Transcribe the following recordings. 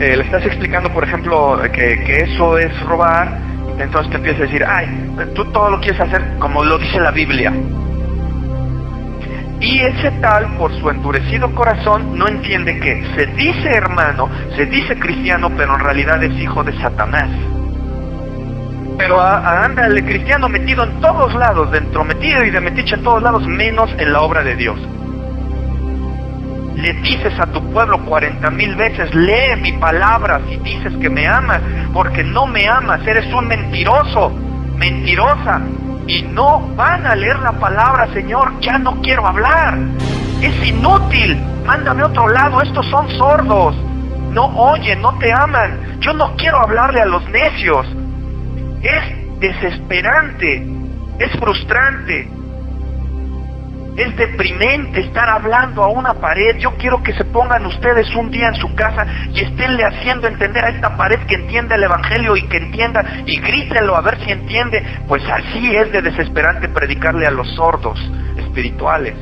le estás explicando, por ejemplo, que eso es robar, entonces te empieza a decir, ay, tú todo lo quieres hacer como lo dice la Biblia. Y ese tal, por su endurecido corazón, no entiende que se dice hermano, se dice cristiano, pero en realidad es hijo de Satanás. Pero anda el cristiano metido en todos lados, de entrometido y de metiche en todos lados, menos en la obra de Dios. Le dices a tu pueblo 40,000 veces, lee mi palabra si dices que me amas, porque no me amas, eres un mentiroso, mentirosa. Y no van a leer la palabra, Señor, ya no quiero hablar. Es inútil, mándame a otro lado, estos son sordos. No oyen, no te aman. Yo no quiero hablarle a los necios. Es desesperante, es frustrante, es deprimente estar hablando a una pared. Yo quiero que se pongan ustedes un día en su casa y esténle haciendo entender a esta pared que entienda el evangelio y que entienda, y grítenlo a ver si entiende. Pues así es de desesperante predicarle a los sordos espirituales,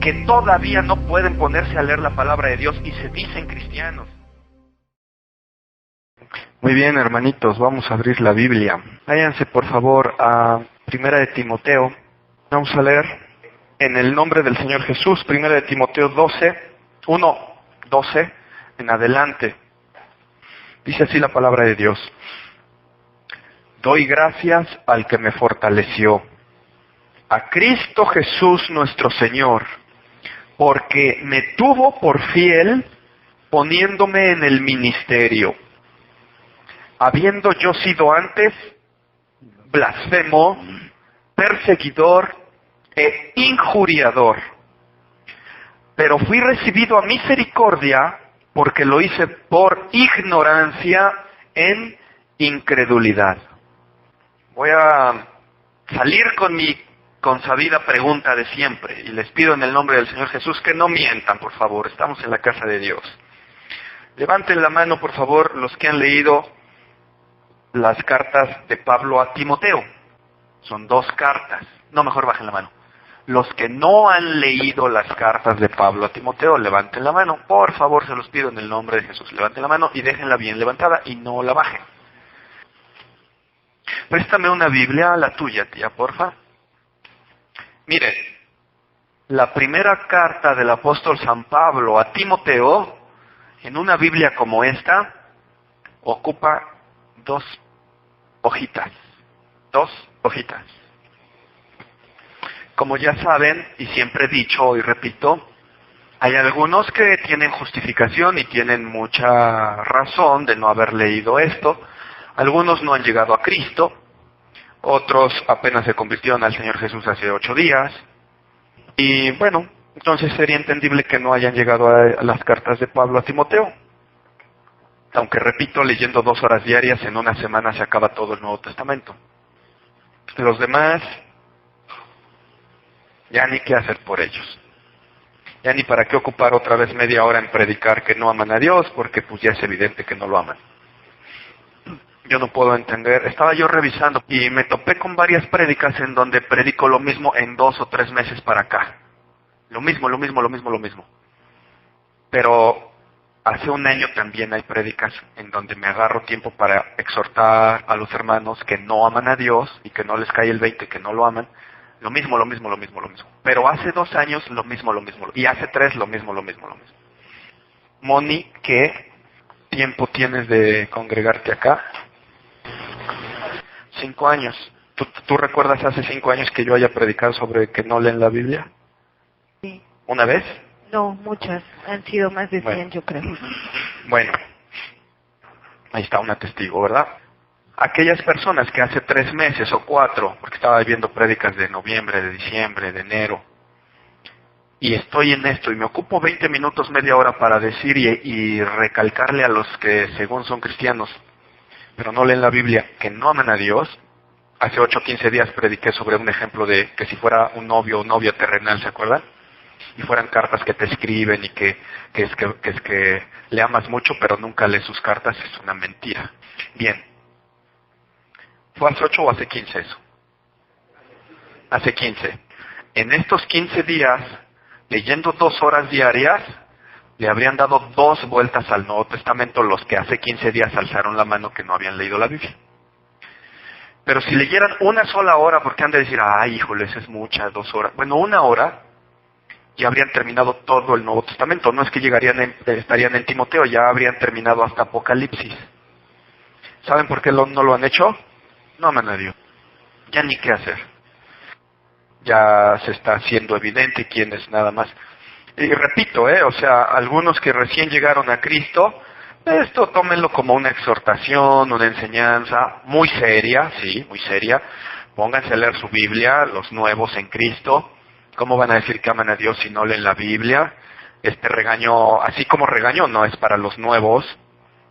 que todavía no pueden ponerse a leer la palabra de Dios y se dicen cristianos. Muy bien, hermanitos, vamos a abrir la Biblia. Váyanse por favor a Primera de Timoteo. Vamos a leer en el nombre del Señor Jesús, Primera de Timoteo 12 en adelante. Dice así la palabra de Dios. Doy gracias al que me fortaleció, a Cristo Jesús nuestro Señor, porque me tuvo por fiel poniéndome en el ministerio, habiendo yo sido antes blasfemo, perseguidor e injuriador. Pero fui recibido a misericordia porque lo hice por ignorancia en incredulidad. Voy a salir con mi consabida pregunta de siempre y les pido en el nombre del Señor Jesús que no mientan, por favor. Estamos en la casa de Dios. Levanten la mano, por favor, los que han leído las cartas de Pablo a Timoteo. Son 2 cartas. No, mejor bajen la mano. Los que no han leído las cartas de Pablo a Timoteo, levanten la mano. Por favor, se los pido en el nombre de Jesús. Levanten la mano y déjenla bien levantada y no la bajen. Préstame una Biblia, la tuya, tía, porfa. Mire, la primera carta del apóstol San Pablo a Timoteo, en una Biblia como esta, ocupa 2 hojitas. 2 hojitas. Como ya saben, y siempre he dicho y repito, hay algunos que tienen justificación y tienen mucha razón de no haber leído esto. Algunos no han llegado a Cristo, otros apenas se convirtieron al Señor Jesús hace 8 días. Y bueno, entonces sería entendible que no hayan llegado a las cartas de Pablo a Timoteo. Aunque repito, leyendo 2 horas diarias en una semana se acaba todo el Nuevo Testamento. Los demás, ya ni qué hacer por ellos. Ya ni para qué ocupar otra vez media hora en predicar que no aman a Dios, porque pues ya es evidente que no lo aman. Yo no puedo entender. Estaba yo revisando y me topé con varias prédicas en donde predico lo mismo en 2 o 3 meses para acá. Lo mismo. Pero hace un año también hay prédicas en donde me agarro tiempo para exhortar a los hermanos que no aman a Dios y que no les cae el 20, que no lo aman. Lo mismo. Pero hace 2 años lo mismo. Y hace 3 lo mismo. Moni, ¿qué tiempo tienes de congregarte acá? 5 años. ¿Tú recuerdas hace 5 años que yo haya predicado sobre que no leen la Biblia? Sí. ¿Una vez? No, muchas. Han sido más de 100, yo creo. Bueno, ahí está una testigo, ¿verdad? Aquellas personas que hace 3 meses o 4, porque estaba viendo prédicas de noviembre, de diciembre, de enero, y estoy en esto, y me ocupo 20 minutos, media hora para decir y recalcarle a los que según son cristianos, pero no leen la Biblia, que no aman a Dios. Hace 8 o 15 días prediqué sobre un ejemplo de que si fuera un novio o novia terrenal, ¿se acuerdan? Y fueran cartas que te escriben y que es que le amas mucho, pero nunca lees sus cartas, es una mentira. Bien. ¿Fue hace 8 o hace 15 eso? Hace 15. En estos 15 días, leyendo 2 horas diarias, le habrían dado 2 vueltas al Nuevo Testamento los que hace 15 días alzaron la mano que no habían leído la Biblia. Pero si leyeran una sola hora, porque han de decir, ay, híjole, eso es mucha, 2 horas. Bueno, 1 hora, ya habrían terminado todo el Nuevo Testamento. No es que estarían en Timoteo, ya habrían terminado hasta Apocalipsis. ¿Saben por qué no lo han hecho? No, mano de Dios. Ya ni qué hacer. Ya se está haciendo evidente quién es nada más. Y repito, o sea, algunos que recién llegaron a Cristo, esto tómenlo como una exhortación, una enseñanza muy seria, sí, muy seria. Pónganse a leer su Biblia, los nuevos en Cristo. ¿Cómo van a decir que aman a Dios si no leen la Biblia? Este regaño, así como regaño, no es para los nuevos,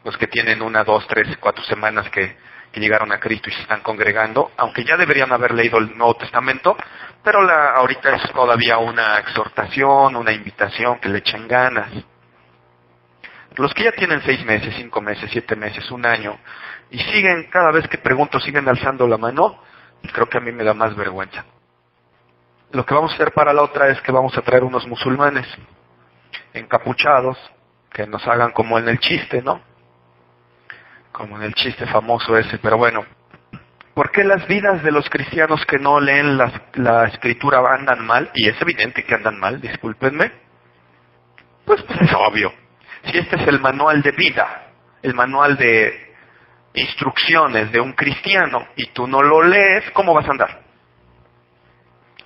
los que tienen 1, 2, 3, 4 semanas que llegaron a Cristo y se están congregando, aunque ya deberían haber leído el Nuevo Testamento, pero ahorita es todavía una exhortación, una invitación, que le echen ganas. Los que ya tienen 6 meses, 5 meses, 7 meses, 1 año, y siguen, cada vez que pregunto, siguen alzando la mano, creo que a mí me da más vergüenza. Lo que vamos a hacer para la otra es que vamos a traer unos musulmanes encapuchados, que nos hagan como en el chiste, ¿no? Como en el chiste famoso ese, pero bueno. ¿Por qué las vidas de los cristianos que no leen la Escritura andan mal? Y es evidente que andan mal, discúlpenme. Pues es obvio. Si este es el manual de vida, el manual de instrucciones de un cristiano, y tú no lo lees, ¿cómo vas a andar?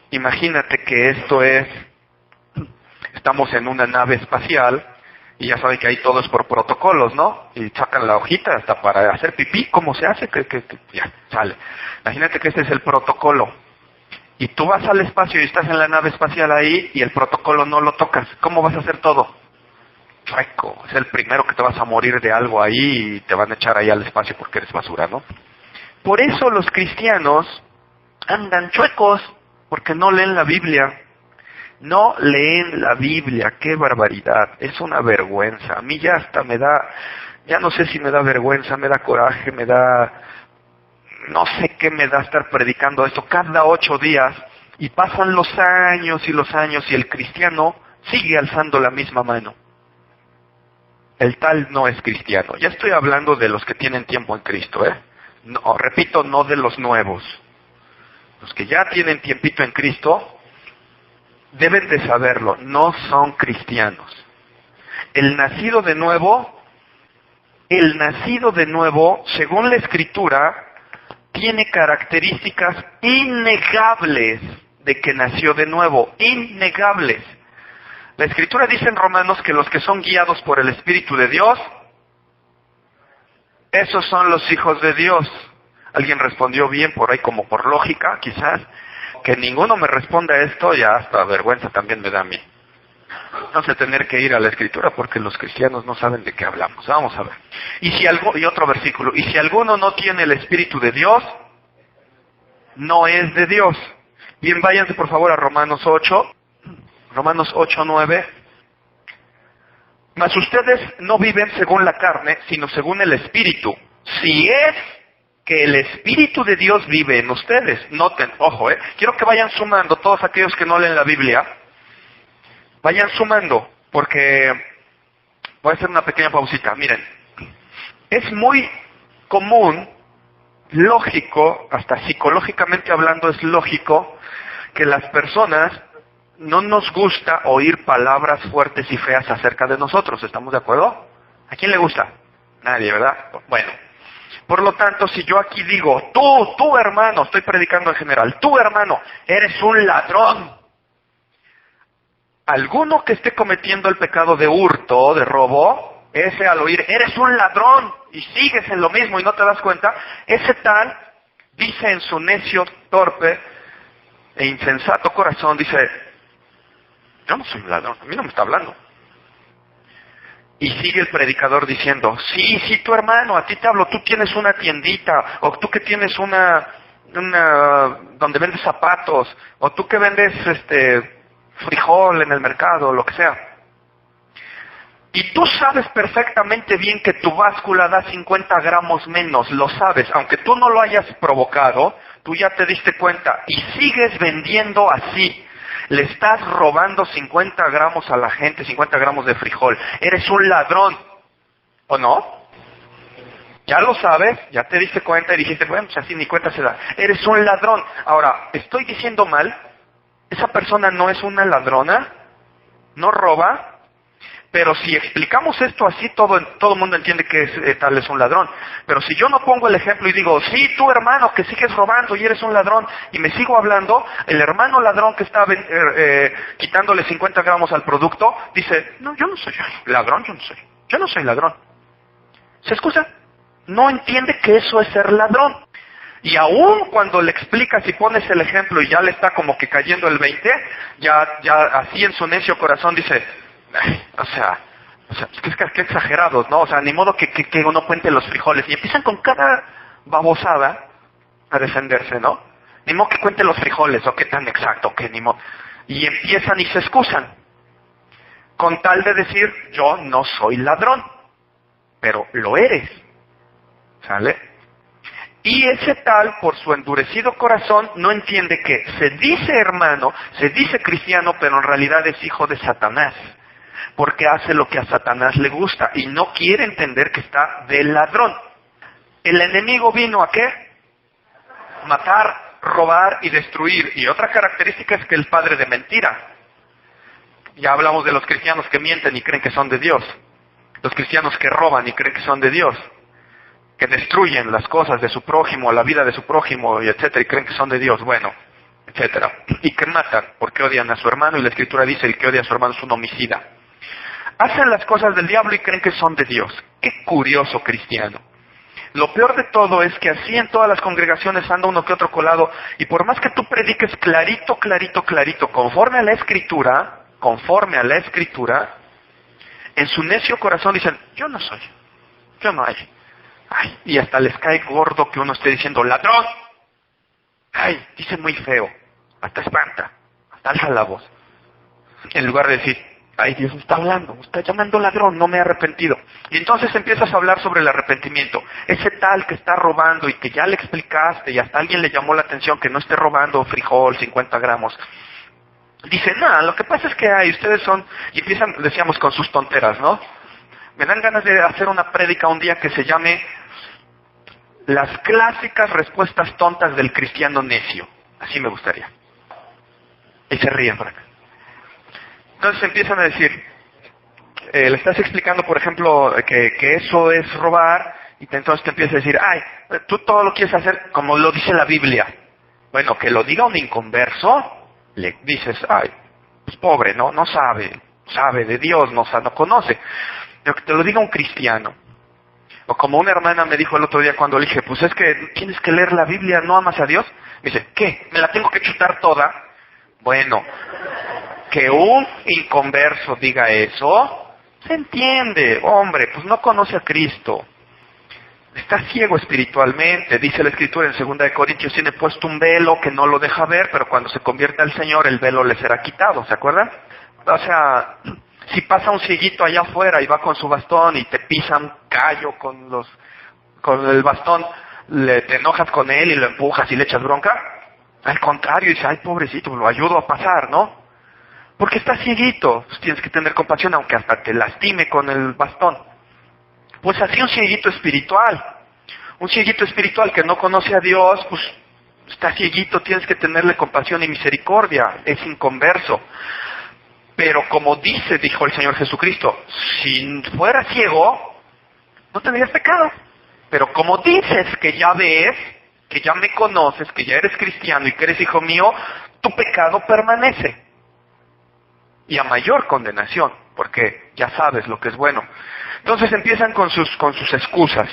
Imagínate que estamos en una nave espacial, y ya saben que ahí todo es por protocolos, ¿no? Y sacan la hojita hasta para hacer pipí, ¿cómo se hace? Ya, sale. Imagínate que este es el protocolo. Y tú vas al espacio y estás en la nave espacial ahí, y el protocolo no lo tocas. ¿Cómo vas a hacer todo? Chueco. Es el primero que te vas a morir de algo ahí, y te van a echar ahí al espacio porque eres basura, ¿no? Por eso los cristianos andan chuecos, porque no leen la Biblia. No leen la Biblia, qué barbaridad, es una vergüenza. A mí ya hasta ya no sé si me da vergüenza, me da coraje, no sé qué me da estar predicando esto cada 8 días, y pasan los años y el cristiano sigue alzando la misma mano. El tal no es cristiano. Ya estoy hablando de los que tienen tiempo en Cristo, No, repito, no de los nuevos. Los que ya tienen tiempito en Cristo deben de saberlo, no son cristianos. El nacido de nuevo, según la Escritura, tiene características innegables de que nació de nuevo, innegables. La Escritura dice en Romanos que los que son guiados por el Espíritu de Dios, esos son los hijos de Dios. Alguien respondió bien por ahí, como por lógica, quizás. Que ninguno me responda esto, ya hasta vergüenza también me da a mí. Vamos a tener que ir a la Escritura porque los cristianos no saben de qué hablamos. Vamos a ver. Y otro versículo. Y si alguno no tiene el Espíritu de Dios, no es de Dios. Bien, váyanse por favor a Romanos 8. Romanos 8:9. Mas ustedes no viven según la carne, sino según el Espíritu. Si es que el Espíritu de Dios vive en ustedes. Noten, ojo, quiero que vayan sumando, todos aquellos que no leen la Biblia, vayan sumando, porque voy a hacer una pequeña pausita. Miren, es muy común, lógico, hasta psicológicamente hablando es lógico, que las personas no nos gusta oír palabras fuertes y feas acerca de nosotros. ¿Estamos de acuerdo? ¿A quién le gusta? Nadie, ¿verdad? Bueno. Por lo tanto, si yo aquí digo, tú hermano, estoy predicando en general, tú hermano, eres un ladrón. Alguno que esté cometiendo el pecado de hurto, de robo, ese al oír, eres un ladrón, y sigues en lo mismo y no te das cuenta, ese tal dice en su necio, torpe e insensato corazón, dice, yo no soy un ladrón, a mí no me está hablando. Y sigue el predicador diciendo, sí, tu hermano, a ti te hablo, tú tienes una tiendita, o tú que tienes una donde vendes zapatos, o tú que vendes frijol en el mercado, lo que sea. Y tú sabes perfectamente bien que tu báscula da 50 gramos menos, lo sabes, aunque tú no lo hayas provocado, tú ya te diste cuenta, y sigues vendiendo así. Le estás robando 50 gramos a la gente, 50 gramos de frijol. Eres un ladrón. ¿O no? Ya lo sabes, ya te diste cuenta y dijiste, bueno, pues así ni cuenta se da. Eres un ladrón. Ahora, ¿estoy diciendo mal? ¿Esa persona no es una ladrona? ¿No roba? Pero si explicamos esto así, todo el mundo entiende que tal es un ladrón. Pero si yo no pongo el ejemplo y digo, sí, tú hermano, que sigues robando y eres un ladrón, y me sigo hablando, el hermano ladrón que está quitándole 50 gramos al producto, dice, no, yo no soy ladrón, yo no soy ladrón. ¿Se excusa? No entiende que eso es ser ladrón. Y aún cuando le explicas y pones el ejemplo y ya le está como que cayendo el 20, ya así en su necio corazón dice, ay, o sea, es que exagerados, ¿no? O sea, ni modo que uno cuente los frijoles. Y empiezan con cada babosada a defenderse, ¿no? Ni modo que cuente los frijoles, o qué tan exacto, que ni modo. Y empiezan y se excusan. Con tal de decir, yo no soy ladrón, pero lo eres. ¿Sale? Y ese tal, por su endurecido corazón, no entiende que se dice hermano, se dice cristiano, pero en realidad es hijo de Satanás. Porque hace lo que a Satanás le gusta y no quiere entender que está de ladrón. El enemigo vino ¿a qué? Matar, robar y destruir. Y otra característica es que es padre de mentira. Ya hablamos de los cristianos que mienten y creen que son de Dios. Los cristianos que roban y creen que son de Dios. Que destruyen las cosas de su prójimo, la vida de su prójimo, y etcétera, y creen que son de Dios, bueno, etcétera. Y que matan porque odian a su hermano, y la Escritura dice, el que odia a su hermano es un homicida. Hacen las cosas del diablo y creen que son de Dios. Qué curioso cristiano. Lo peor de todo es que así en todas las congregaciones anda uno que otro colado, y por más que tú prediques clarito, conforme a la Escritura, en su necio corazón dicen, yo no soy, yo no hay. Ay, y hasta les cae gordo que uno esté diciendo ladrón. Ay, dice muy feo, hasta espanta, hasta alza la voz. En lugar de decir, ay, Dios me está hablando, me está llamando ladrón, no me he arrepentido. Y entonces empiezas a hablar sobre el arrepentimiento. Ese tal que está robando y que ya le explicaste y hasta alguien le llamó la atención que no esté robando frijol, 50 gramos. Dice, no, lo que pasa es que ustedes son, y empiezan, decíamos, con sus tonteras, ¿no? Me dan ganas de hacer una prédica un día que se llame las clásicas respuestas tontas del cristiano necio. Así me gustaría. Y se ríen por acá. Entonces empiezan a decir, le estás explicando, por ejemplo, que eso es robar, y entonces te empieza a decir, ay, tú todo lo quieres hacer como lo dice la Biblia. Bueno, que lo diga un inconverso, le dices, ay, pues pobre, no sabe de Dios, no conoce. Pero que te lo diga un cristiano. O como una hermana me dijo el otro día cuando le dije, pues es que tienes que leer la Biblia, ¿no amas a Dios? Me dice, ¿qué? ¿Me la tengo que chutar toda? Bueno, que un inconverso diga eso, se entiende, hombre, pues no conoce a Cristo. Está ciego espiritualmente, dice la Escritura en 2 de Corintios, tiene puesto un velo que no lo deja ver, pero cuando se convierte al Señor el velo le será quitado, ¿se acuerdan? O sea, si pasa un cieguito allá afuera y va con su bastón y te pisan callo con el bastón, te enojas con él y lo empujas y le echas bronca. Al contrario, dice, ay pobrecito, lo ayudo a pasar, ¿no? Porque está cieguito, pues tienes que tener compasión aunque hasta te lastime con el bastón. Pues así un cieguito espiritual que no conoce a Dios, pues está cieguito, tienes que tenerle compasión y misericordia, es inconverso. Pero como dijo el Señor Jesucristo, si fuera ciego, no tendrías pecado. Pero como dices que ya ves, que ya me conoces, que ya eres cristiano y que eres hijo mío, tu pecado permanece. Y a mayor condenación, porque ya sabes lo que es bueno. Entonces empiezan con sus excusas.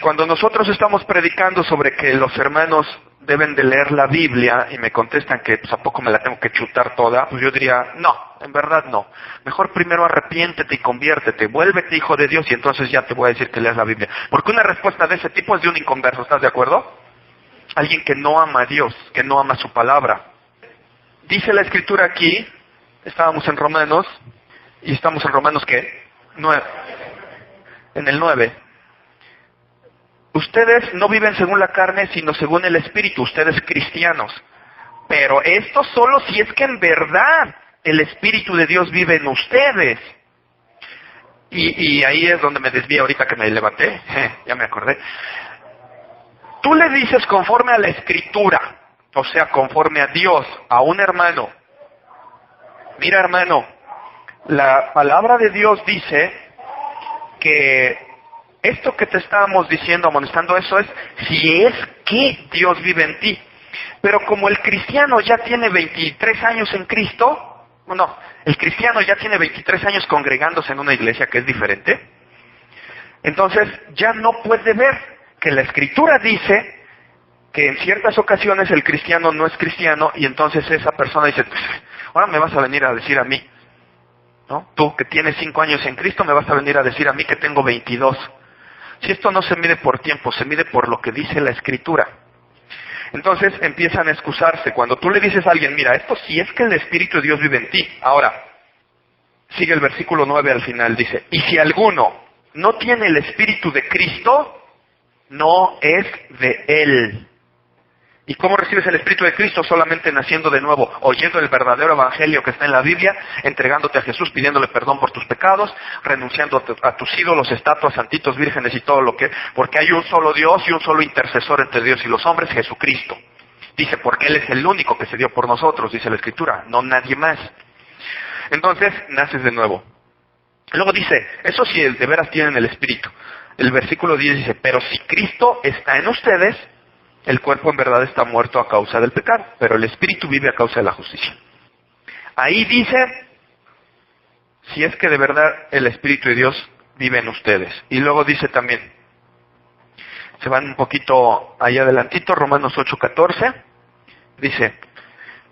Cuando nosotros estamos predicando sobre que los hermanos deben de leer la Biblia y me contestan que pues a poco me la tengo que chutar toda, pues yo diría, no, en verdad no. Mejor primero arrepiéntete y conviértete, vuélvete hijo de Dios y entonces ya te voy a decir que leas la Biblia. Porque una respuesta de ese tipo es de un inconverso, ¿estás de acuerdo? Alguien que no ama a Dios, que no ama su palabra. Dice la Escritura aquí, estábamos en Romanos, y estamos en Romanos ¿qué? 9. En el 9. Ustedes no viven según la carne, sino según el Espíritu, ustedes cristianos. pero esto solo si es que en verdad el Espíritu de Dios vive en ustedes. Y ahí es donde me desvié ahorita que me levanté, ya me acordé. Tú le dices conforme a la Escritura, o sea, conforme a Dios, a un hermano. Mira, hermano, la palabra de Dios dice que esto que te estábamos diciendo, amonestando, eso es si es que Dios vive en ti. Pero como el cristiano ya tiene 23 años en Cristo, no, el cristiano ya tiene 23 años congregándose en una iglesia que es diferente, entonces ya no puede ver que la Escritura dice que en ciertas ocasiones el cristiano no es cristiano y entonces esa persona dice, ahora me vas a venir a decir a mí, ¿no? Tú que tienes 5 años en Cristo me vas a venir a decir a mí que tengo 22. Si esto no se mide por tiempo, se mide por lo que dice la Escritura. Entonces empiezan a excusarse. Cuando tú le dices a alguien, mira, esto sí es que el Espíritu de Dios vive en ti. Ahora, sigue el versículo 9 al final, dice, y si alguno no tiene el Espíritu de Cristo, no es de Él. ¿Y cómo recibes el Espíritu de Cristo? Solamente naciendo de nuevo, oyendo el verdadero Evangelio que está en la Biblia, entregándote a Jesús, pidiéndole perdón por tus pecados, renunciando a tus ídolos, estatuas, santitos, vírgenes y todo lo que... Porque hay un solo Dios y un solo intercesor entre Dios y los hombres, Jesucristo. Dice, porque Él es el único que se dio por nosotros, dice la Escritura, no nadie más. Entonces, naces de nuevo. Luego dice, eso sí, de veras tienen el Espíritu. El versículo 10 dice, pero si Cristo está en ustedes, el cuerpo en verdad está muerto a causa del pecado, pero el Espíritu vive a causa de la justicia. Ahí dice, si es que de verdad el Espíritu de Dios vive en ustedes. Y luego dice también, se van un poquito allá adelantito, Romanos 8:14, dice,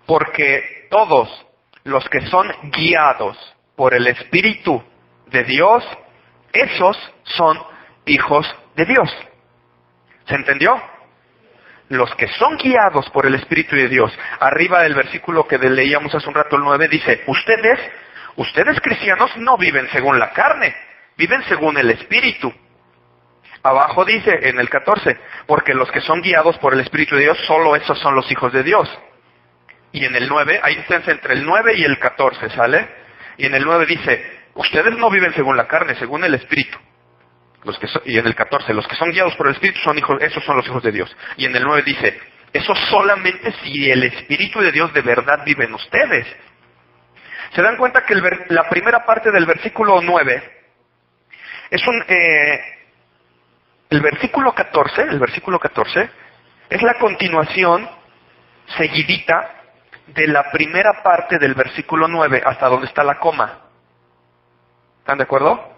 porque todos los que son guiados por el Espíritu de Dios, esos son hijos de Dios. ¿Se entendió? Los que son guiados por el Espíritu de Dios. Arriba del versículo que leíamos hace un rato, el 9, dice, ustedes cristianos no viven según la carne, viven según el Espíritu. Abajo dice, en el 14, porque los que son guiados por el Espíritu de Dios, solo esos son los hijos de Dios. Y en el 9, ahí está entre el 9 y el 14, ¿sale? Y en el 9 dice, ustedes no viven según la carne, según el Espíritu. Y en el 14, los que son guiados por el Espíritu son hijos, esos son los hijos de Dios. Y en el 9 dice, eso solamente si el Espíritu de Dios de verdad vive en ustedes. ¿Se dan cuenta que la primera parte del versículo 9 es el versículo 14 es la continuación seguidita de la primera parte del versículo 9 hasta donde está la coma? ¿Están de acuerdo?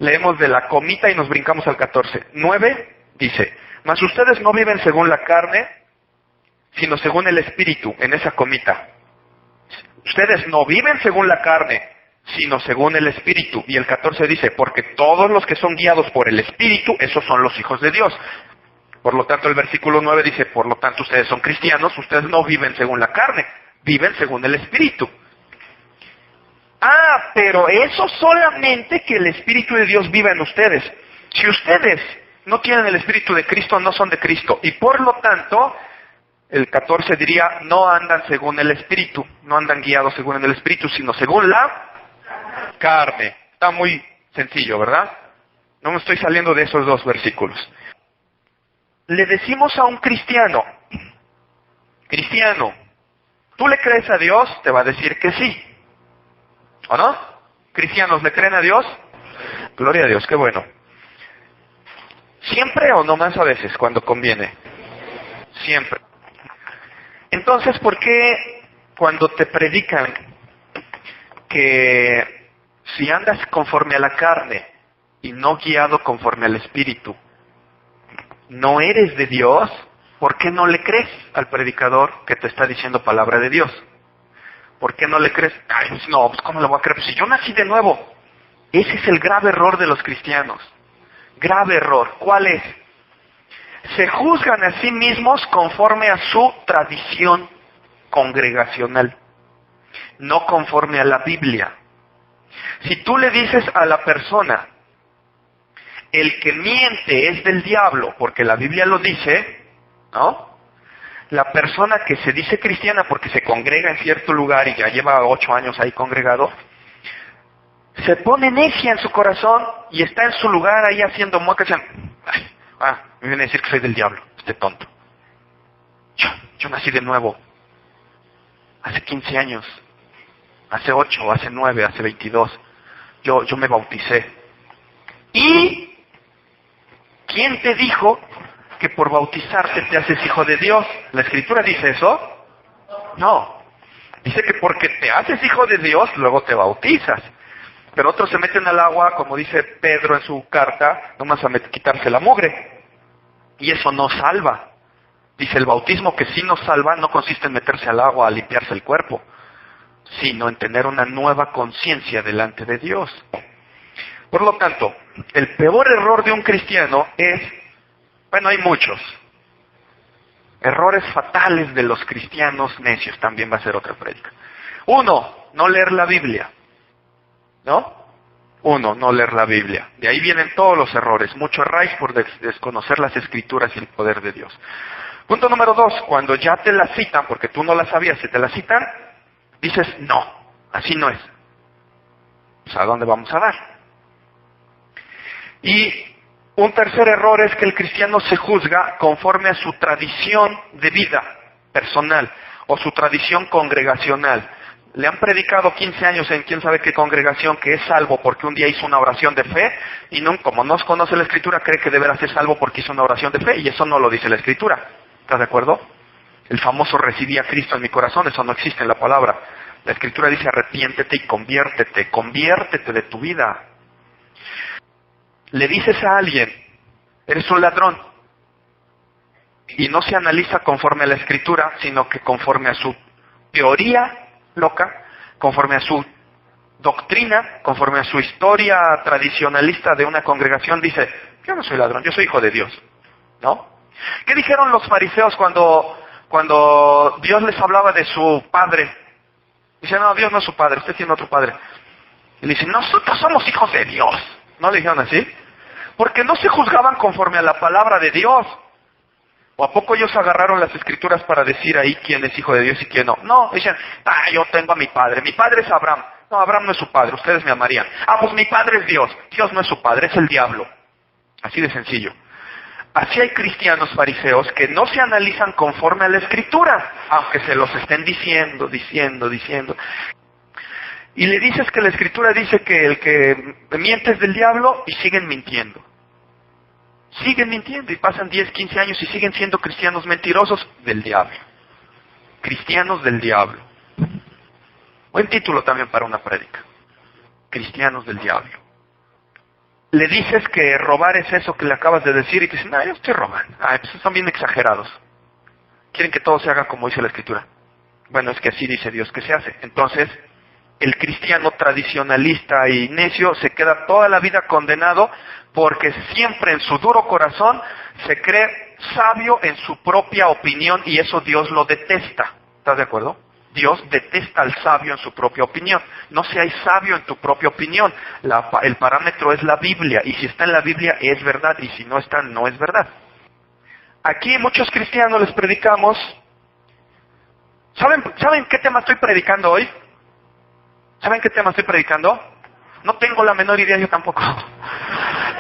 Leemos de la comita y nos brincamos al 14. 9 dice, mas ustedes no viven según la carne, sino según el Espíritu, en esa comita. Ustedes no viven según la carne, sino según el Espíritu. Y el 14 dice, porque todos los que son guiados por el Espíritu, esos son los hijos de Dios. Por lo tanto, el versículo 9 dice, por lo tanto ustedes son cristianos, ustedes no viven según la carne, viven según el Espíritu. Ah, pero eso solamente que el Espíritu de Dios viva en ustedes. Si ustedes no tienen el Espíritu de Cristo, no son de Cristo. Y por lo tanto, el 14 diría, no andan según el Espíritu, no andan guiados según el Espíritu, sino según la carne. Está muy sencillo, ¿verdad? No me estoy saliendo de esos dos versículos. Le decimos a un cristiano, ¿tú le crees a Dios? Te va a decir que sí. ¿O no? ¿Cristianos le creen a Dios? Gloria a Dios, qué bueno. ¿Siempre o no más a veces, cuando conviene? Siempre. Entonces, ¿por qué cuando te predican que si andas conforme a la carne y no guiado conforme al Espíritu, no eres de Dios? ¿Por qué no le crees al predicador que te está diciendo palabra de Dios? ¿Por qué no le crees? Ay, pues no, pues ¿cómo le voy a creer? Pues si yo nací de nuevo. Ese es el grave error de los cristianos. Grave error. ¿Cuál es? Se juzgan a sí mismos conforme a su tradición congregacional, no conforme a la Biblia. Si tú le dices a la persona, el que miente es del diablo, porque la Biblia lo dice, ¿no? la persona que se dice cristiana porque se congrega en cierto lugar y ya lleva 8 años ahí congregado, se pone necia en su corazón y está en su lugar ahí haciendo muecas y me viene a decir que soy del diablo, este tonto. Yo nací de nuevo, hace 15 años, hace 8, hace 9, hace 22, yo me bauticé. ¿Y quién te dijo que por bautizarte te haces hijo de Dios? ¿La Escritura dice eso? No. Dice que porque te haces hijo de Dios, luego te bautizas. Pero otros se meten al agua, como dice Pedro en su carta, nomás a quitarse la mugre. Y eso no salva. Dice, el bautismo que sí nos salva no consiste en meterse al agua a limpiarse el cuerpo, sino en tener una nueva conciencia delante de Dios. Por lo tanto, el peor error de un cristiano es, hay muchos. Errores fatales de los cristianos necios, también va a ser otra prédica. 1, no leer la Biblia. ¿No? 1, no leer la Biblia. De ahí vienen todos los errores. Mucho erráis por desconocer las Escrituras y el poder de Dios. Punto número 2, cuando ya te la citan, porque tú no la sabías, si te la citan, dices, no, así no es. Pues, ¿a dónde vamos a dar? Y un tercer error es que el cristiano se juzga conforme a su tradición de vida personal o su tradición congregacional. Le han predicado 15 años en quién sabe qué congregación que es salvo porque un día hizo una oración de fe y como no conoce la Escritura cree que deberá ser salvo porque hizo una oración de fe y eso no lo dice la Escritura. ¿Estás de acuerdo? El famoso recibí a Cristo en mi corazón, eso no existe en la palabra. La Escritura dice arrepiéntete y conviértete de tu vida. Le dices a alguien, eres un ladrón, y no se analiza conforme a la Escritura, sino que conforme a su teoría loca, conforme a su doctrina, conforme a su historia tradicionalista de una congregación, dice, yo no soy ladrón, yo soy hijo de Dios, ¿no? ¿Qué dijeron los fariseos cuando Dios les hablaba de su padre? Dicen, no, Dios no es su padre, usted tiene otro padre. Y le dicen, nosotros somos hijos de Dios. ¿No le dijeron así? Porque no se juzgaban conforme a la palabra de Dios. ¿O a poco ellos agarraron las Escrituras para decir ahí quién es hijo de Dios y quién no? No, dicen, yo tengo a mi padre es Abraham. No, Abraham no es su padre, ustedes me amarían. Pues mi padre es Dios. Dios no es su padre, es el diablo. Así de sencillo. Así hay cristianos fariseos que no se analizan conforme a la Escritura, aunque se los estén diciendo. Y le dices que la Escritura dice que el que miente es del diablo y siguen mintiendo. Siguen mintiendo y pasan 10, 15 años y siguen siendo cristianos mentirosos del diablo. Cristianos del diablo. Buen título también para una prédica. Cristianos del diablo. Le dices que robar es eso que le acabas de decir y te dicen, yo estoy robando. Pues son bien exagerados. Quieren que todo se haga como dice la Escritura. Bueno, es que así dice Dios que se hace. Entonces, el cristiano tradicionalista y necio se queda toda la vida condenado porque siempre en su duro corazón se cree sabio en su propia opinión y eso Dios lo detesta. ¿Estás de acuerdo? Dios detesta al sabio en su propia opinión. No seas sabio en tu propia opinión. El parámetro es la Biblia y si está en la Biblia es verdad y si no está no es verdad. Aquí muchos cristianos les predicamos. ¿Saben qué tema estoy predicando hoy? ¿Saben qué tema estoy predicando? No tengo la menor idea yo tampoco.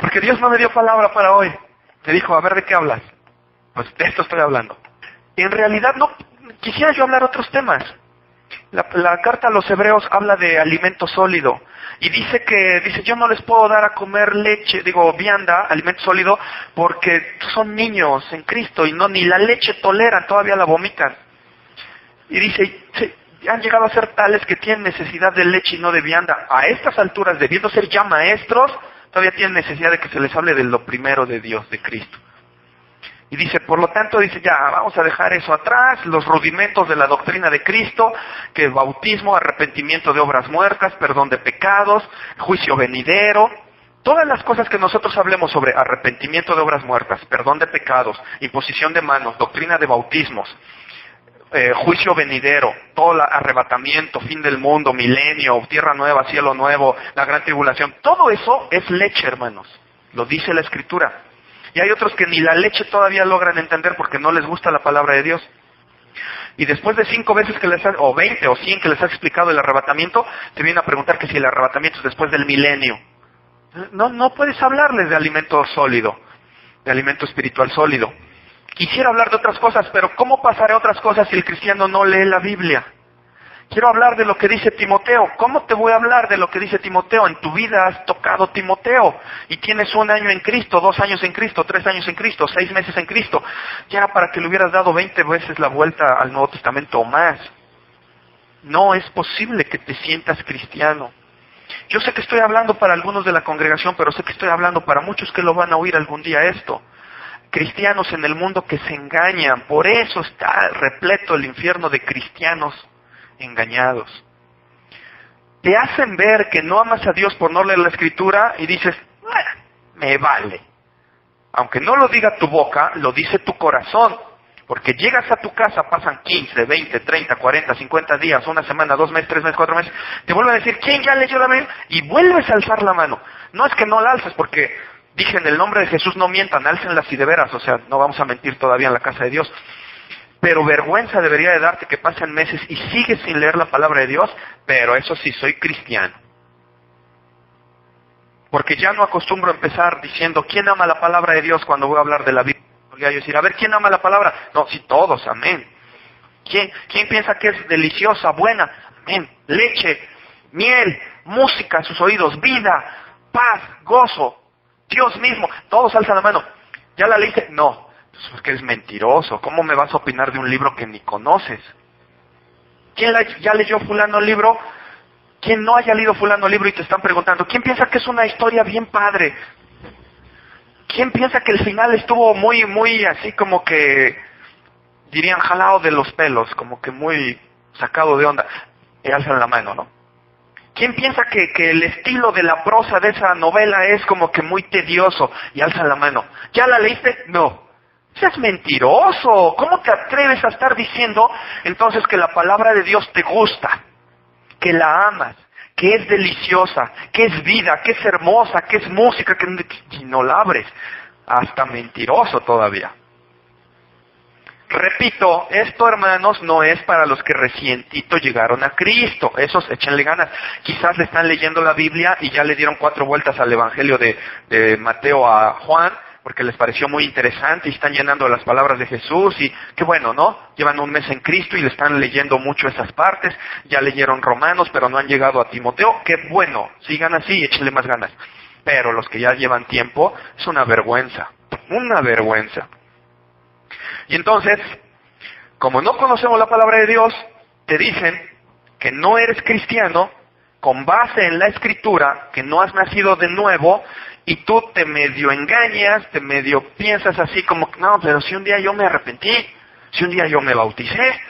Porque Dios no me dio palabra para hoy. Me dijo, a ver, ¿de qué hablas? Pues de esto estoy hablando. En realidad no quisiera yo hablar otros temas. La carta a los hebreos habla de alimento sólido. Y dice yo no les puedo dar a comer leche, vianda, alimento sólido, porque son niños en Cristo y ni la leche toleran, todavía la vomitan. Y dice, han llegado a ser tales que tienen necesidad de leche y no de vianda. A estas alturas, debiendo ser ya maestros, todavía tienen necesidad de que se les hable de lo primero de Dios, de Cristo. Y dice, por lo tanto, ya vamos a dejar eso atrás, los rudimentos de la doctrina de Cristo, que bautismo, arrepentimiento de obras muertas, perdón de pecados, juicio venidero, todas las cosas que nosotros hablemos sobre arrepentimiento de obras muertas, perdón de pecados, imposición de manos, doctrina de bautismos, juicio venidero, todo el arrebatamiento, fin del mundo, milenio, tierra nueva, cielo nuevo, la gran tribulación, todo eso es leche, hermanos, lo dice la Escritura. Y hay otros que ni la leche todavía logran entender porque no les gusta la palabra de Dios. Y después de 5 veces que les has, o 20 o 100 que les has explicado el arrebatamiento, te vienen a preguntar que si el arrebatamiento es después del milenio. No puedes hablarles de alimento sólido, de alimento espiritual sólido. Quisiera hablar de otras cosas, pero ¿cómo pasaré a otras cosas si el cristiano no lee la Biblia? Quiero hablar de lo que dice Timoteo. ¿Cómo te voy a hablar de lo que dice Timoteo? En tu vida has tocado Timoteo y tienes 1 año en Cristo, 2 años en Cristo, 3 años en Cristo, 6 meses en Cristo. Ya para que le hubieras dado 20 veces la vuelta al Nuevo Testamento o más. No es posible que te sientas cristiano. Yo sé que estoy hablando para algunos de la congregación, pero sé que estoy hablando para muchos que lo van a oír algún día esto. Cristianos en el mundo que se engañan. Por eso está repleto el infierno de cristianos engañados. Te hacen ver que no amas a Dios por no leer la Escritura y dices, me vale. Aunque no lo diga tu boca, lo dice tu corazón. Porque llegas a tu casa, pasan 15, 20, 30, 40, 50 días, 1 semana, 2 meses, 3 meses, 4 meses, te vuelven a decir, ¿quién ya leyó la Biblia? Y vuelves a alzar la mano. No es que no la alces, porque dije, en el nombre de Jesús no mientan, álcenla si de veras, o sea, no vamos a mentir todavía en la casa de Dios. Pero vergüenza debería de darte que pasen meses y sigues sin leer la palabra de Dios, pero eso sí, soy cristiano. Porque ya no acostumbro empezar diciendo, ¿quién ama la palabra de Dios cuando voy a hablar de la Biblia? Voy a decir, a ver, ¿quién ama la palabra? No, sí, todos, amén. ¿Quién piensa que es deliciosa, buena? Amén. Leche, miel, música a sus oídos, vida, paz, gozo, Dios mismo. Todos alzan la mano. ¿Ya la leíste? No. Pues que eres mentiroso. ¿Cómo me vas a opinar de un libro que ni conoces? ¿Quién ya leyó fulano el libro? ¿Quién no haya leído fulano el libro y te están preguntando? ¿Quién piensa que es una historia bien padre? ¿Quién piensa que el final estuvo muy así como que, dirían, jalado de los pelos, como que muy sacado de onda? Alzan la mano, ¿no? ¿Quién piensa que el estilo de la prosa de esa novela es como que muy tedioso? Y alzan la mano. ¿Ya la leíste? No. Seas mentiroso. ¿Cómo te atreves a estar diciendo entonces que la palabra de Dios te gusta? Que la amas, que es deliciosa, que es vida, que es hermosa, que es música, que no la abres. Hasta mentiroso todavía. Repito, esto, hermanos, no es para los que recientito llegaron a Cristo. Esos, échenle ganas. Quizás le están leyendo la Biblia y ya le dieron 4 vueltas al Evangelio de Mateo a Juan, porque les pareció muy interesante y están llenando las palabras de Jesús y qué bueno, ¿no? Llevan 1 mes en Cristo y le están leyendo mucho esas partes. Ya leyeron Romanos, pero no han llegado a Timoteo. Qué bueno, sigan así, échenle más ganas. Pero los que ya llevan tiempo, es una vergüenza. Una vergüenza. Y entonces, como no conocemos la palabra de Dios, te dicen que no eres cristiano con base en la Escritura, que no has nacido de nuevo, y tú te medio engañas, te medio piensas así como, no, pero si un día yo me arrepentí, si un día yo me bauticé,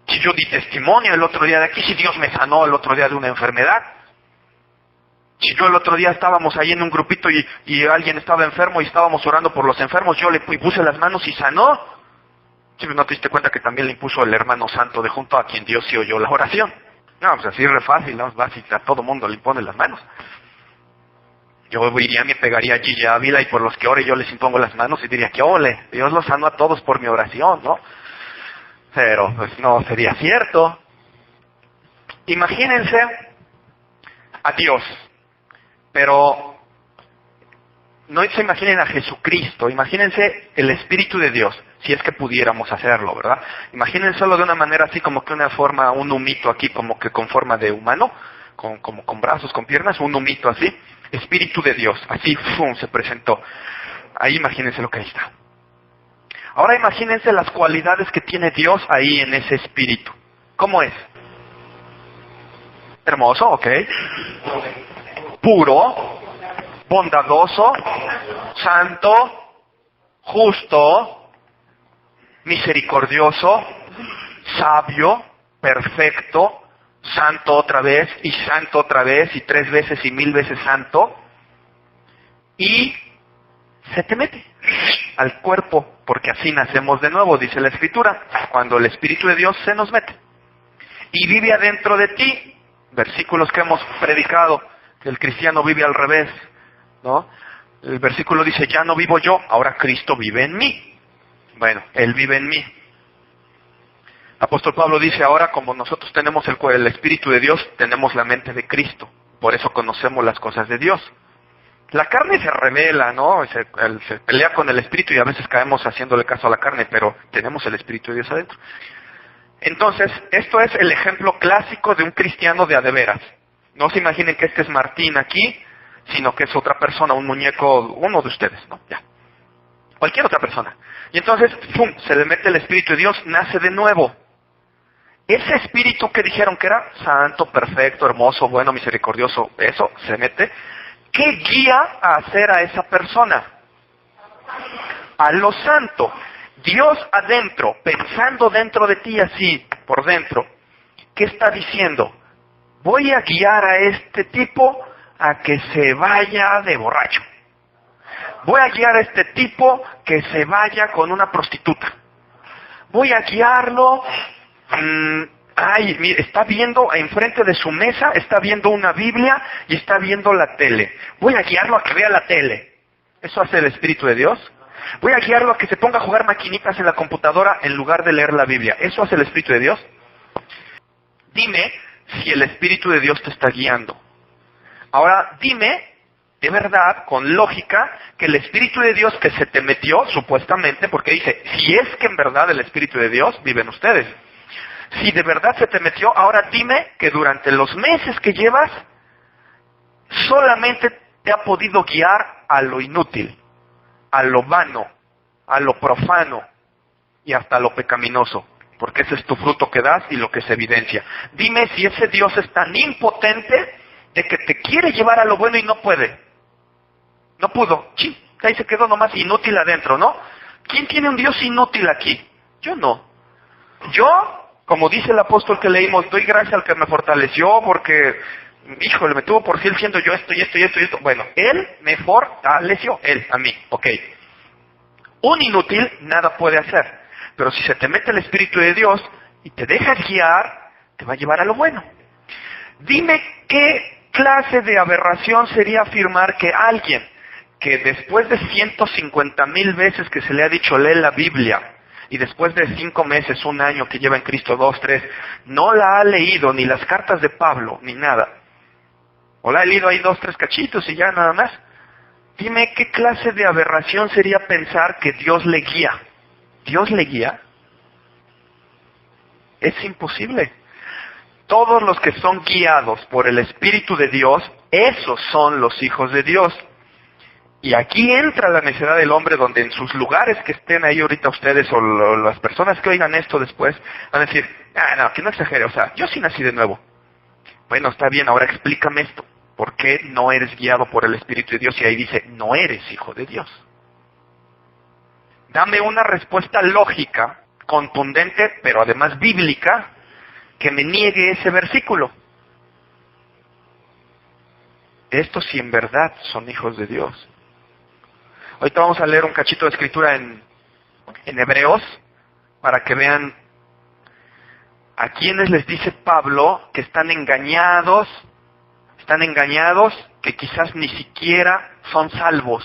si yo di testimonio el otro día de aquí, si Dios me sanó el otro día de una enfermedad, si yo el otro día estábamos ahí en un grupito y alguien estaba enfermo y estábamos orando por los enfermos, yo le puse las manos y sanó. ¿Sí no te diste cuenta que también le impuso el hermano santo de junto a quien Dios sí oyó la oración? No, pues así es re fácil, ¿no? Vas y a todo mundo le impone las manos. Yo iría, me pegaría a Gigi Ávila y por los que ore yo les impongo las manos y diría que ole, Dios los sanó a todos por mi oración, ¿no? Pero pues no sería cierto. Imagínense a Dios, pero no se imaginen a Jesucristo, imagínense el Espíritu de Dios, si es que pudiéramos hacerlo, ¿verdad? Imagínenselo de una manera así como que una forma, un humito aquí como que con forma de humano, como con brazos, con piernas, un humito así, Espíritu de Dios, así, ¡fum!, se presentó. Ahí imagínense lo que ahí está. Ahora imagínense las cualidades que tiene Dios ahí en ese Espíritu. ¿Cómo es? Hermoso, ¿ok? Puro, bondadoso, santo, justo, misericordioso, sabio, perfecto, santo otra vez y 3 veces y 1000 veces santo, y se te mete al cuerpo, porque así nacemos de nuevo, dice la Escritura, cuando el Espíritu de Dios se nos mete y vive adentro de ti. Versículos que hemos predicado, que el cristiano vive al revés, ¿no? El versículo dice, ya no vivo yo, ahora Cristo vive en mí. Bueno, Él vive en mí. Apóstol Pablo dice, ahora como nosotros tenemos el Espíritu de Dios, tenemos la mente de Cristo. Por eso conocemos las cosas de Dios. La carne se revela, ¿no? Se pelea con el Espíritu y a veces caemos haciéndole caso a la carne, pero tenemos el Espíritu de Dios adentro. Entonces, esto es el ejemplo clásico de un cristiano de a de veras. No se imaginen que este es Martín aquí, sino que es otra persona, un muñeco, uno de ustedes, ¿no? Ya. Cualquier otra persona. Y entonces, ¡pum!, se le mete el Espíritu de Dios, nace de nuevo. Ese Espíritu que dijeron que era santo, perfecto, hermoso, bueno, misericordioso, eso se mete. ¿Qué guía a hacer a esa persona? A lo santo. Dios adentro, pensando dentro de ti así, por dentro, ¿qué está diciendo? Voy a guiar a este tipo a que se vaya de borracho. Voy a guiar a este tipo que se vaya con una prostituta. Voy a guiarlo... mire, está viendo enfrente de su mesa, está viendo una Biblia y está viendo la tele. Voy a guiarlo a que vea la tele. ¿Eso hace el Espíritu de Dios? Voy a guiarlo a que se ponga a jugar maquinitas en la computadora en lugar de leer la Biblia. ¿Eso hace el Espíritu de Dios? Dime si el Espíritu de Dios te está guiando. Ahora dime, de verdad, con lógica, que el Espíritu de Dios que se te metió, supuestamente, porque dice, si es que en verdad el Espíritu de Dios vive en ustedes. Si de verdad se te metió, ahora dime que durante los meses que llevas, solamente te ha podido guiar a lo inútil, a lo vano, a lo profano y hasta a lo pecaminoso, porque ese es tu fruto que das y lo que se evidencia. Dime si ese Dios es tan impotente de que te quiere llevar a lo bueno y no puede. No pudo. Sí, ahí se quedó nomás inútil adentro, ¿no? ¿Quién tiene un Dios inútil aquí? Yo no. Yo... Como dice el apóstol que leímos, doy gracias al que me fortaleció porque, híjole, me tuvo por fiel siendo yo esto y esto y esto y esto. Bueno, Él me fortaleció, Él, a mí, ok. Un inútil nada puede hacer, pero si se te mete el Espíritu de Dios y te dejas guiar, te va a llevar a lo bueno. Dime qué clase de aberración sería afirmar que alguien que después de 150,000 veces que se le ha dicho lee la Biblia, y después de 5 meses, 1 año que lleva en Cristo, 2, 3, no la ha leído ni las cartas de Pablo, ni nada. O la ha leído ahí 2, 3 cachitos y ya nada más. Dime qué clase de aberración sería pensar que Dios le guía. ¿Dios le guía? Es imposible. Todos los que son guiados por el Espíritu de Dios, esos son los hijos de Dios. Y aquí entra la necedad del hombre, donde en sus lugares que estén ahí ahorita ustedes o las personas que oigan esto después van a decir, no, que no exagere, o sea, yo sí nací de nuevo. Bueno, está bien, ahora explícame esto. ¿Por qué no eres guiado por el Espíritu de Dios? Y ahí dice, no eres hijo de Dios. Dame una respuesta lógica, contundente, pero además bíblica, que me niegue ese versículo. Estos sí en verdad son hijos de Dios. Ahorita vamos a leer un cachito de escritura en Hebreos, para que vean a quienes les dice Pablo que están engañados, que quizás ni siquiera son salvos.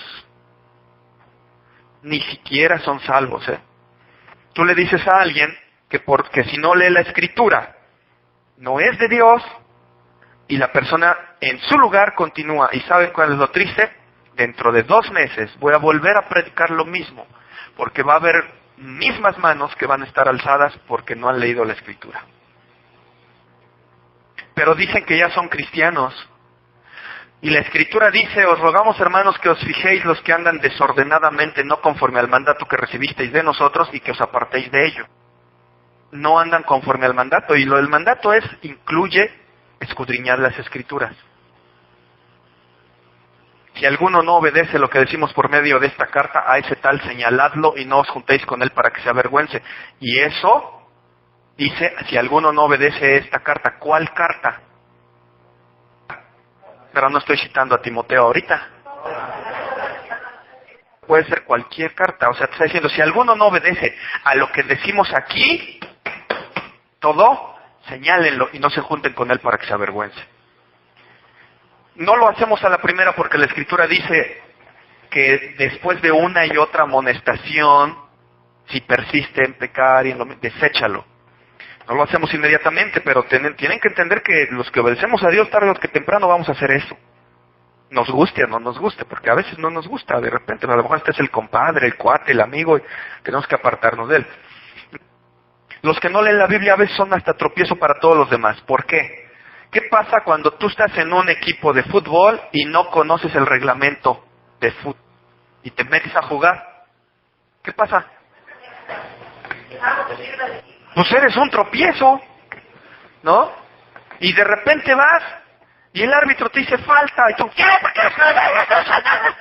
Ni siquiera son salvos, ¿eh? Tú le dices a alguien que porque si no lee la escritura, no es de Dios, y la persona en su lugar continúa. ¿Y saben cuál es lo triste? Dentro de 2 meses voy a volver a predicar lo mismo, porque va a haber mismas manos que van a estar alzadas porque no han leído la escritura. Pero dicen que ya son cristianos. Y la escritura dice, os rogamos hermanos que os fijéis los que andan desordenadamente, no conforme al mandato que recibisteis de nosotros y que os apartéis de ello. No andan conforme al mandato, y lo del mandato incluye escudriñar las escrituras. Si alguno no obedece lo que decimos por medio de esta carta, a ese tal señaladlo y no os juntéis con él para que se avergüence. Y eso dice, si alguno no obedece esta carta. ¿Cuál carta? Pero no estoy citando a Timoteo ahorita. Puede ser cualquier carta. O sea, te está diciendo, si alguno no obedece a lo que decimos aquí, todo, señálenlo y no se junten con él para que se avergüence. No lo hacemos a la primera porque la Escritura dice que después de una y otra amonestación, si persiste en pecar, deséchalo. No lo hacemos inmediatamente, pero tienen que entender que los que obedecemos a Dios tarde o que temprano vamos a hacer eso. Nos guste o no nos guste, porque a veces no nos gusta, de repente, a lo mejor este es el compadre, el cuate, el amigo, y tenemos que apartarnos de él. Los que no leen la Biblia a veces son hasta tropiezo para todos los demás. ¿Por qué? ¿Qué pasa cuando tú estás en un equipo de fútbol y no conoces el reglamento de fútbol y te metes a jugar? ¿Qué pasa? Pues eres un tropiezo, ¿no? Y de repente vas y el árbitro te dice falta y tú, ¿qué?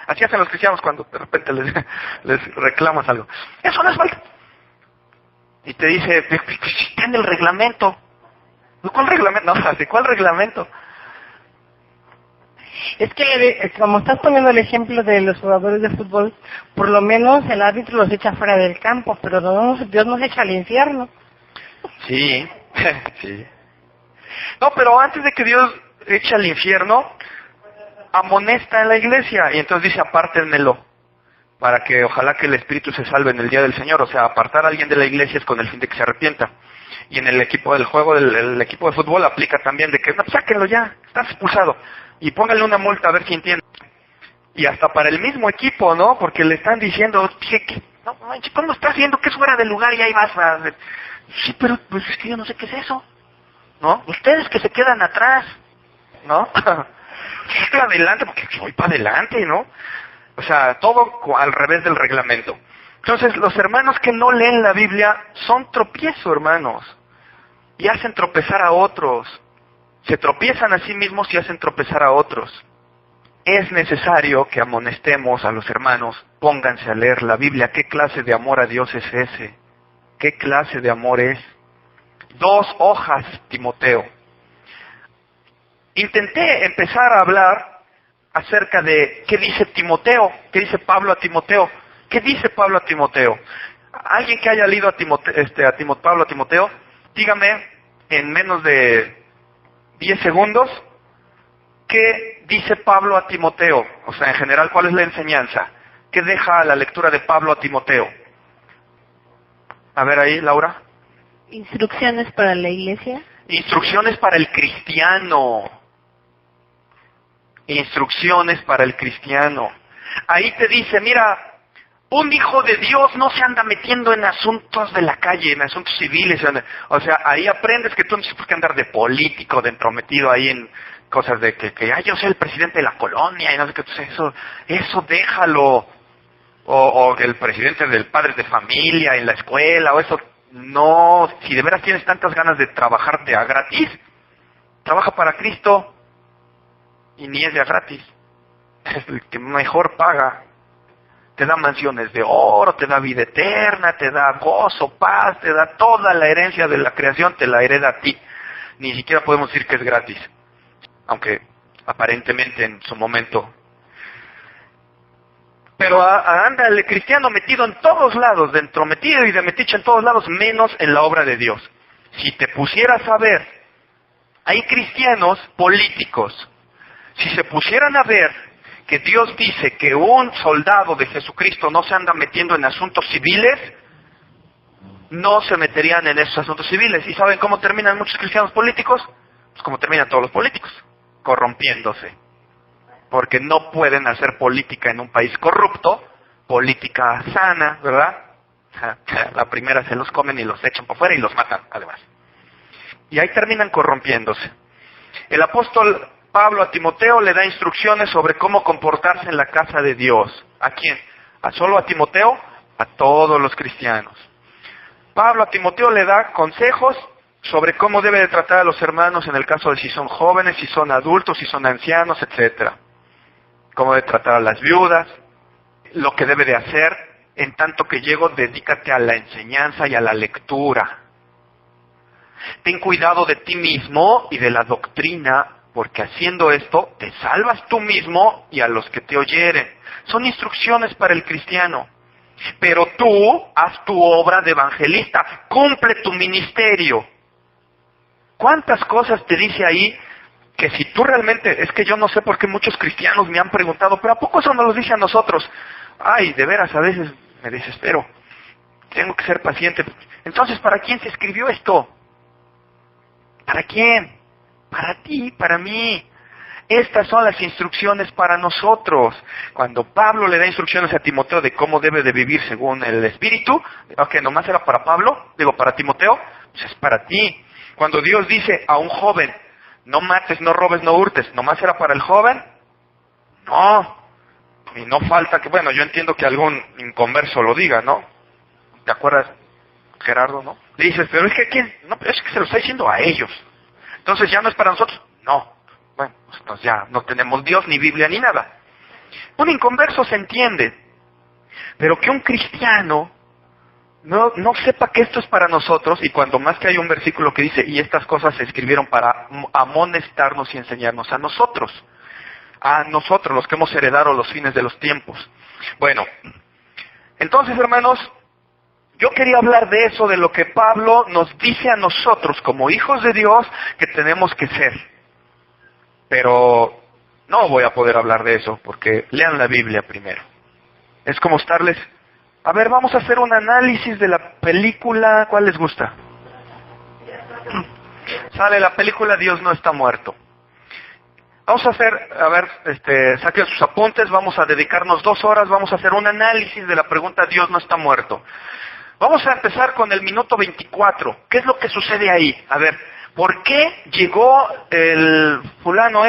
Así hacen los cristianos cuando de repente les reclamas algo. Eso no es falta. Y te dice, tiene el reglamento. ¿Cuál reglamento? No, así, ¿cuál reglamento? Es que, como estás poniendo el ejemplo de los jugadores de fútbol, por lo menos el árbitro los echa fuera del campo, pero no, Dios nos echa al infierno. Sí, sí. No, pero antes de que Dios eche al infierno, amonesta en la iglesia. Y entonces dice, apártenmelo, para que ojalá que el espíritu se salve en el día del Señor. O sea, apartar a alguien de la iglesia es con el fin de que se arrepienta. Y en el equipo del juego, el equipo de fútbol aplica también de que, no, sáquenlo ya, estás expulsado. Y pónganle una multa a ver si entiende. Y hasta para el mismo equipo, ¿no? Porque le están diciendo, no, ¿cómo estás viendo que es fuera de lugar y ahí vas? Sí, pero pues es que yo no sé qué es eso, ¿no? Ustedes que se quedan atrás, ¿no? Sigue adelante, porque voy para adelante, ¿no? O sea, todo al revés del reglamento. Entonces, los hermanos que no leen la Biblia son tropiezo, hermanos. Y hacen tropezar a otros. Se tropiezan a sí mismos y hacen tropezar a otros. Es necesario que amonestemos a los hermanos, pónganse a leer la Biblia. ¿Qué clase de amor a Dios es ese? ¿Qué clase de amor es? 2 hojas, Timoteo. Intenté empezar a hablar acerca de qué dice Timoteo, qué dice Pablo a Timoteo. ¿Qué dice Pablo a Timoteo? Alguien que haya leído Pablo a Timoteo, dígame en menos de 10 segundos, ¿qué dice Pablo a Timoteo? O sea, en general, ¿cuál es la enseñanza? ¿Qué deja la lectura de Pablo a Timoteo? A ver ahí, Laura. Instrucciones para la iglesia. Instrucciones para el cristiano. Instrucciones para el cristiano. Ahí te dice, mira, un hijo de Dios no se anda metiendo en asuntos de la calle, en asuntos civiles. O sea, ahí aprendes que tú no tienes por qué andar de político, de entrometido ahí en cosas de que yo soy el presidente de la colonia y no sé qué. Eso déjalo. O el presidente del padre de familia en la escuela, o eso. No, si de veras tienes tantas ganas de trabajar de a gratis, trabaja para Cristo. Y ni es de a gratis. Es el que mejor paga. Te da mansiones de oro, te da vida eterna, te da gozo, paz, te da toda la herencia de la creación, te la hereda a ti. Ni siquiera podemos decir que es gratis. Aunque aparentemente en su momento. Pero anda el cristiano metido en todos lados, de entrometido y de metiche en todos lados, menos en la obra de Dios. Si te pusieras a ver, hay cristianos políticos. Si se pusieran a ver que Dios dice que un soldado de Jesucristo no se anda metiendo en asuntos civiles, no se meterían en esos asuntos civiles. ¿Y saben cómo terminan muchos cristianos políticos? Pues como terminan todos los políticos, corrompiéndose. Porque no pueden hacer política en un país corrupto, política sana, ¿verdad? La primera se los comen y los echan por fuera y los matan, además. Y ahí terminan corrompiéndose. El apóstol Pablo a Timoteo le da instrucciones sobre cómo comportarse en la casa de Dios. ¿A quién? ¿A solo a Timoteo? A todos los cristianos. Pablo a Timoteo le da consejos sobre cómo debe de tratar a los hermanos en el caso de si son jóvenes, si son adultos, si son ancianos, etcétera. Cómo debe tratar a las viudas, lo que debe de hacer. En tanto que llego, dedícate a la enseñanza y a la lectura. Ten cuidado de ti mismo y de la doctrina, porque haciendo esto te salvas tú mismo y a los que te oyeren. Son instrucciones para el cristiano. Pero tú haz tu obra de evangelista, cumple tu ministerio. ¿Cuántas cosas te dice ahí que si tú realmente, es que yo no sé por qué muchos cristianos me han preguntado, pero ¿a poco eso nos lo dice a nosotros? Ay, de veras, a veces me desespero. Tengo que ser paciente. Entonces, ¿para quién se escribió esto? ¿Para quién? Para ti, para mí. Estas son las instrucciones para nosotros. Cuando Pablo le da instrucciones a Timoteo de cómo debe de vivir según el Espíritu, aunque nomás era para Pablo, para Timoteo, pues es para ti. Cuando Dios dice a un joven, no mates, no robes, no hurtes, nomás era para el joven, no. Y no falta que, bueno, yo entiendo que algún inconverso lo diga, ¿no? ¿Te acuerdas, Gerardo, no? Le dices, pero es que ¿quién? No, pero es que se lo está diciendo a ellos. Entonces ya no es para nosotros. No. Bueno, pues entonces ya no tenemos Dios, ni Biblia, ni nada. Un inconverso se entiende, pero que un cristiano no sepa que esto es para nosotros, y cuando más que hay un versículo que dice, y estas cosas se escribieron para amonestarnos y enseñarnos a nosotros los que hemos heredado los fines de los tiempos. Bueno, entonces hermanos, yo quería hablar de eso, de lo que Pablo nos dice a nosotros como hijos de Dios que tenemos que ser. Pero no voy a poder hablar de eso, porque lean la Biblia primero. Es como estarles, a ver, vamos a hacer un análisis de la película, ¿cuál les gusta? Sale la película Dios no está muerto. Vamos a hacer, a ver, saquen sus apuntes, vamos a dedicarnos 2 horas, vamos a hacer un análisis de la pregunta Dios no está muerto. Vamos a empezar con el minuto 24. ¿Qué es lo que sucede ahí? A ver, ¿por qué llegó el fulano,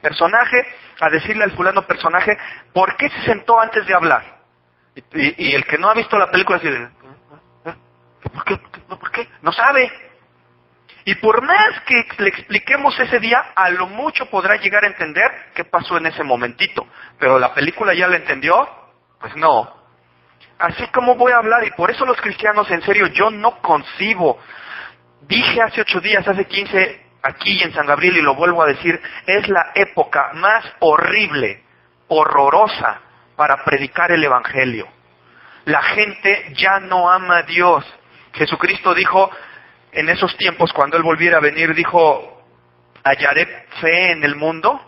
personaje, a decirle al fulano personaje, ¿por qué se sentó antes de hablar? Y el que no ha visto la película dice, ¿por qué? No sabe. Y por más que le expliquemos ese día, a lo mucho podrá llegar a entender qué pasó en ese momentito. Pero la película ya la entendió, pues no. Así como voy a hablar, y por eso los cristianos, en serio, yo no concibo. Dije hace 8 días, hace 15, aquí en San Gabriel, y lo vuelvo a decir, es la época más horrible, horrorosa, para predicar el Evangelio. La gente ya no ama a Dios. Jesucristo dijo, en esos tiempos, cuando Él volviera a venir, dijo, ¿hallaré fe en el mundo?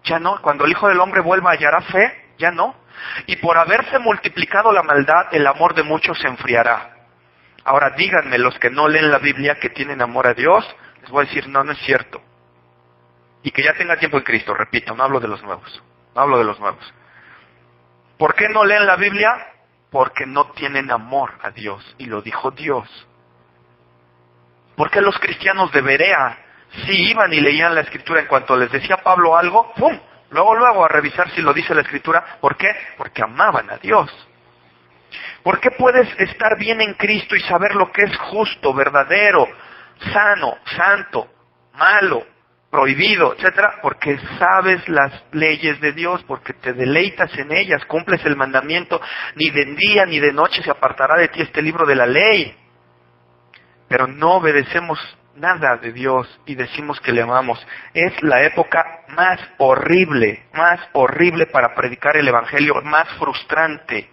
Ya no. Cuando el Hijo del Hombre vuelva, ¿hallará fe? Ya no. Y por haberse multiplicado la maldad, el amor de muchos se enfriará. Ahora díganme, los que no leen la Biblia, que tienen amor a Dios, les voy a decir, no es cierto. Y que ya tenga tiempo en Cristo, repito, no hablo de los nuevos. ¿Por qué no leen la Biblia? Porque no tienen amor a Dios, y lo dijo Dios. ¿Por qué los cristianos de Berea sí iban y leían la Escritura en cuanto les decía Pablo algo? ¡Pum! Luego a revisar si lo dice la Escritura. ¿Por qué? Porque amaban a Dios. ¿Por qué puedes estar bien en Cristo y saber lo que es justo, verdadero, sano, santo, malo, prohibido, etcétera? Porque sabes las leyes de Dios, porque te deleitas en ellas, cumples el mandamiento, ni de día ni de noche se apartará de ti este libro de la ley. Pero no obedecemos nada de Dios y decimos que le amamos. Es la época más horrible para predicar el Evangelio, más frustrante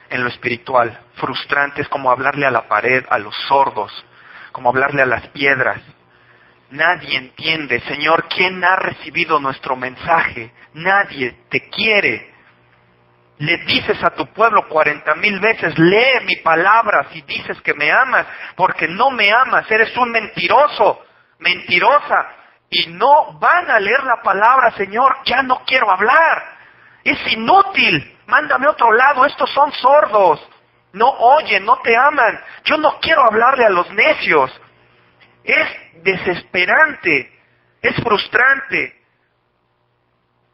en lo espiritual. Frustrante es como hablarle a la pared, a los sordos, como hablarle a las piedras. Nadie entiende, Señor, ¿quién ha recibido nuestro mensaje? Nadie te quiere. Le dices a tu pueblo 40,000 veces, lee mi palabra si dices que me amas, porque no me amas, eres un mentiroso, mentirosa, y no van a leer la palabra, Señor, ya no quiero hablar, es inútil, mándame a otro lado, estos son sordos, no oyen, no te aman, yo no quiero hablarle a los necios. Es desesperante, es frustrante.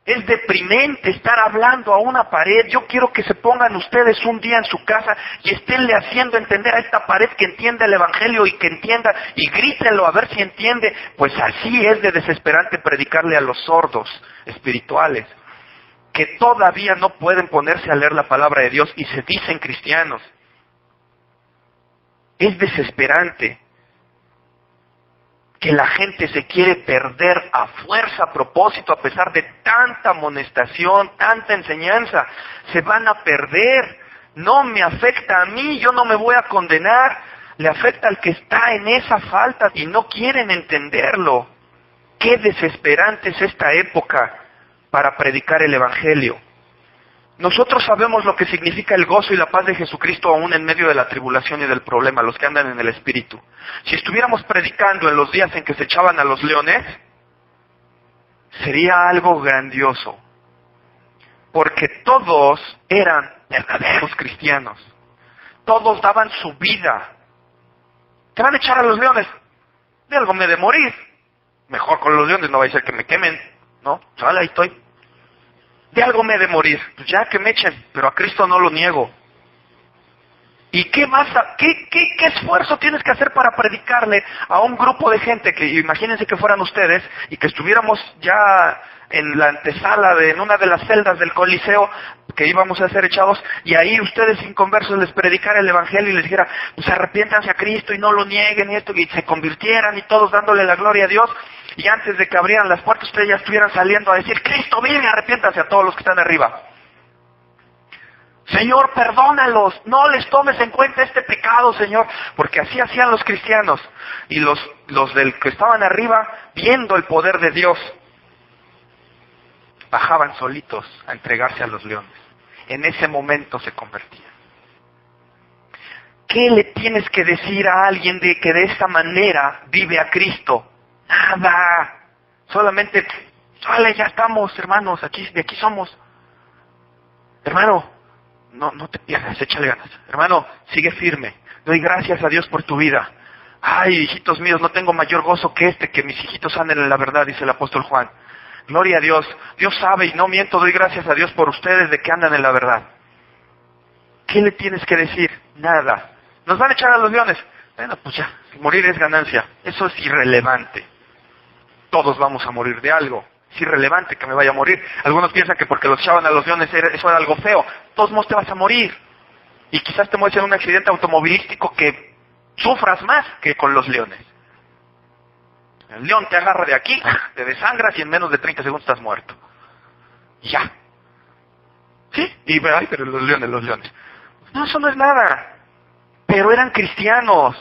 Es deprimente estar hablando a una pared. Yo quiero que se pongan ustedes un día en su casa y esténle haciendo entender a esta pared que entienda el Evangelio y que entienda, y grítenlo a ver si entiende. Pues así es de desesperante predicarle a los sordos espirituales, que todavía no pueden ponerse a leer la palabra de Dios y se dicen cristianos. Es desesperante que la gente se quiere perder a fuerza, a propósito, a pesar de tanta amonestación, tanta enseñanza. Se van a perder. No me afecta a mí, yo no me voy a condenar. Le afecta al que está en esa falta y no quieren entenderlo. Qué desesperante es esta época para predicar el Evangelio. Nosotros sabemos lo que significa el gozo y la paz de Jesucristo aún en medio de la tribulación y del problema, los que andan en el Espíritu. Si estuviéramos predicando en los días en que se echaban a los leones, sería algo grandioso. Porque todos eran verdaderos cristianos. Todos daban su vida. ¿Te van a echar a los leones? De algo me he de morir. Mejor con los leones, no va a ser que me quemen. No, sale, ahí estoy. De algo me he de morir. Pues ya que me echen, pero a Cristo no lo niego. ¿Y qué más? ¿Qué esfuerzo tienes que hacer para predicarle a un grupo de gente que, imagínense que fueran ustedes, y que estuviéramos ya en la antesala en una de las celdas del Coliseo, que íbamos a ser echados, y ahí ustedes inconversos les predicara el Evangelio y les dijera, pues arrepiéntanse a Cristo y no lo nieguen y esto, y se convirtieran y todos dándole la gloria a Dios, y antes de que abrieran las puertas ustedes ya estuvieran saliendo a decir, Cristo vive, arrepiéntanse a todos los que están arriba. Señor, perdónalos, no les tomes en cuenta este pecado, Señor, porque así hacían los cristianos, y los del que estaban arriba, viendo el poder de Dios, bajaban solitos a entregarse a los leones. En ese momento se convertían. ¿Qué le tienes que decir a alguien de que de esta manera vive a Cristo? Nada. Solamente, vale, ya estamos, hermanos, de aquí somos. Hermano, no te pierdas, échale ganas. Hermano, sigue firme. Doy gracias a Dios por tu vida. Ay, hijitos míos, no tengo mayor gozo que que mis hijitos anden en la verdad, dice el apóstol Juan. Gloria a Dios. Dios sabe y no miento, doy gracias a Dios por ustedes de que andan en la verdad. ¿Qué le tienes que decir? Nada. ¿Nos van a echar a los leones? Bueno, pues ya, morir es ganancia. Eso es irrelevante. Todos vamos a morir de algo. Es irrelevante que me vaya a morir. Algunos piensan que porque los echaban a los leones eso era algo feo. Todos modos te vas a morir. Y quizás te mueres en un accidente automovilístico que sufras más que con los leones. El león te agarra de aquí, te desangras y en menos de 30 segundos estás muerto. Y ya. ¿Sí? Y ay, pero los leones. No, eso no es nada. Pero eran cristianos.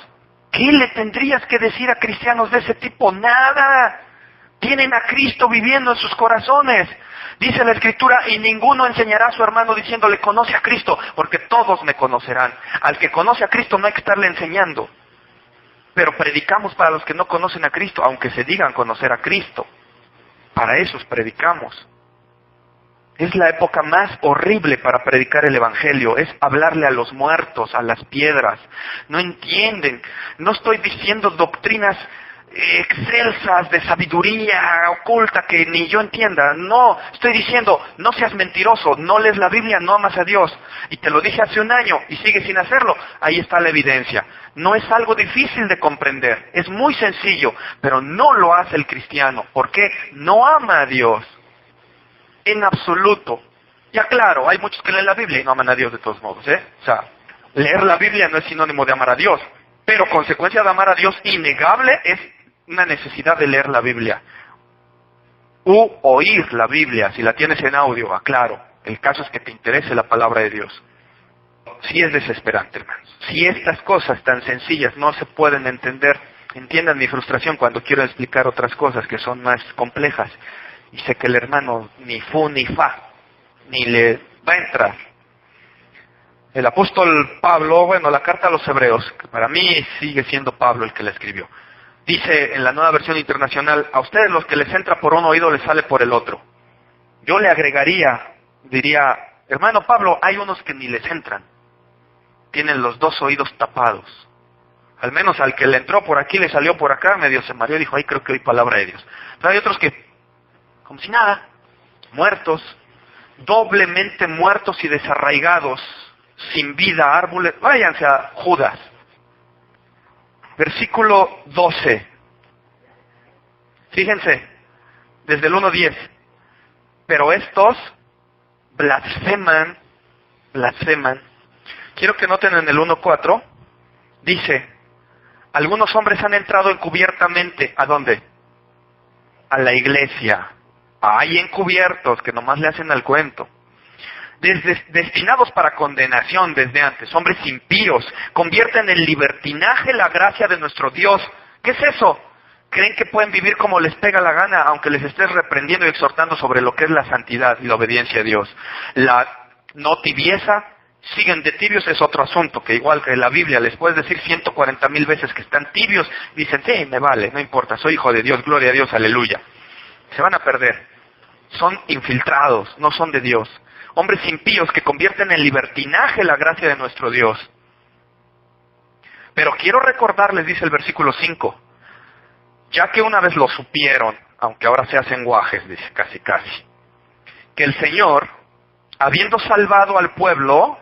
¿Qué le tendrías que decir a cristianos de ese tipo? Nada. Tienen a Cristo viviendo en sus corazones. Dice la Escritura, y ninguno enseñará a su hermano diciéndole, conoce a Cristo, porque todos me conocerán. Al que conoce a Cristo no hay que estarle enseñando. Pero predicamos para los que no conocen a Cristo, aunque se digan conocer a Cristo. Para esos predicamos. Es la época más horrible para predicar el Evangelio. Es hablarle a los muertos, a las piedras. No entienden. No estoy diciendo doctrinas excelsas de sabiduría oculta que ni yo entienda. No, estoy diciendo, no seas mentiroso, no lees la Biblia, no amas a Dios. Y te lo dije hace un año y sigues sin hacerlo. Ahí está la evidencia. No es algo difícil de comprender, es muy sencillo, pero no lo hace el cristiano. ¿Por qué? No ama a Dios. En absoluto. Ya claro, hay muchos que leen la Biblia y no aman a Dios de todos modos, ¿eh? O sea, leer la Biblia no es sinónimo de amar a Dios. Pero consecuencia de amar a Dios innegable es una necesidad de leer la Biblia. U oír la Biblia, si la tienes en audio, aclaro. El caso es que te interese la palabra de Dios. Sí es desesperante, hermanos. Si estas cosas tan sencillas no se pueden entender, entiendan mi frustración cuando quiero explicar otras cosas que son más complejas. Y sé que el hermano ni fu ni fa, ni le va a entrar. El apóstol Pablo, bueno, la carta a los hebreos, que para mí sigue siendo Pablo el que la escribió. Dice en la Nueva Versión Internacional, a ustedes los que les entra por un oído les sale por el otro. Yo le agregaría, diría, hermano Pablo, hay unos que ni les entran. Tienen los dos oídos tapados. Al menos al que le entró por aquí, le salió por acá, medio se mareó y dijo, ay, creo que oí palabra de Dios. Pero hay otros que, como si nada, muertos, doblemente muertos y desarraigados, sin vida, árboles. Váyanse a Judas. Versículo 12. Fíjense, desde el 1:10. Pero estos blasfeman. Quiero que noten en el 1:4, dice, algunos hombres han entrado encubiertamente, ¿a dónde? A la iglesia. Hay encubiertos que nomás le hacen al cuento. Destinados para condenación desde antes, hombres impíos, convierten en libertinaje la gracia de nuestro Dios. ¿Qué es eso? Creen que pueden vivir como les pega la gana, aunque les estés reprendiendo y exhortando sobre lo que es la santidad y la obediencia a Dios. La no tibieza. Siguen de tibios, es otro asunto, que igual que la Biblia, les puedes decir 140,000 veces que están tibios, dicen, sí, me vale, no importa, soy hijo de Dios, gloria a Dios, aleluya. Se van a perder. Son infiltrados, no son de Dios. Hombres impíos que convierten en libertinaje la gracia de nuestro Dios. Pero quiero recordarles, dice el versículo 5, ya que una vez lo supieron, aunque ahora se hacen guajes, dice casi, que el Señor, habiendo salvado al pueblo,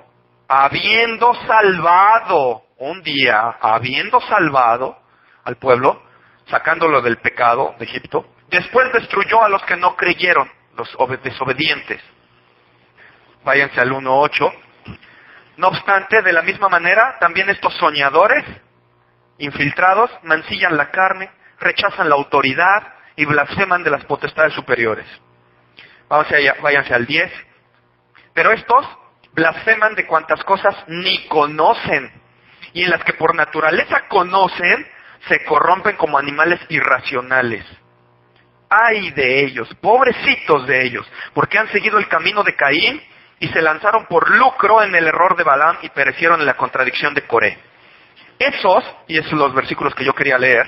un día, habiendo salvado al pueblo, sacándolo del pecado de Egipto, después destruyó a los que no creyeron, los desobedientes. Váyanse al 1:8. No obstante, de la misma manera, también estos soñadores, infiltrados, mancillan la carne, rechazan la autoridad y blasfeman de las potestades superiores. Váyanse al 10. Pero estos blasfeman de cuantas cosas ni conocen, y en las que por naturaleza conocen, se corrompen como animales irracionales. ¡Ay de ellos! ¡Pobrecitos de ellos! Porque han seguido el camino de Caín y se lanzaron por lucro en el error de Balaam y perecieron en la contradicción de Coré. Esos, y esos son los versículos que yo quería leer,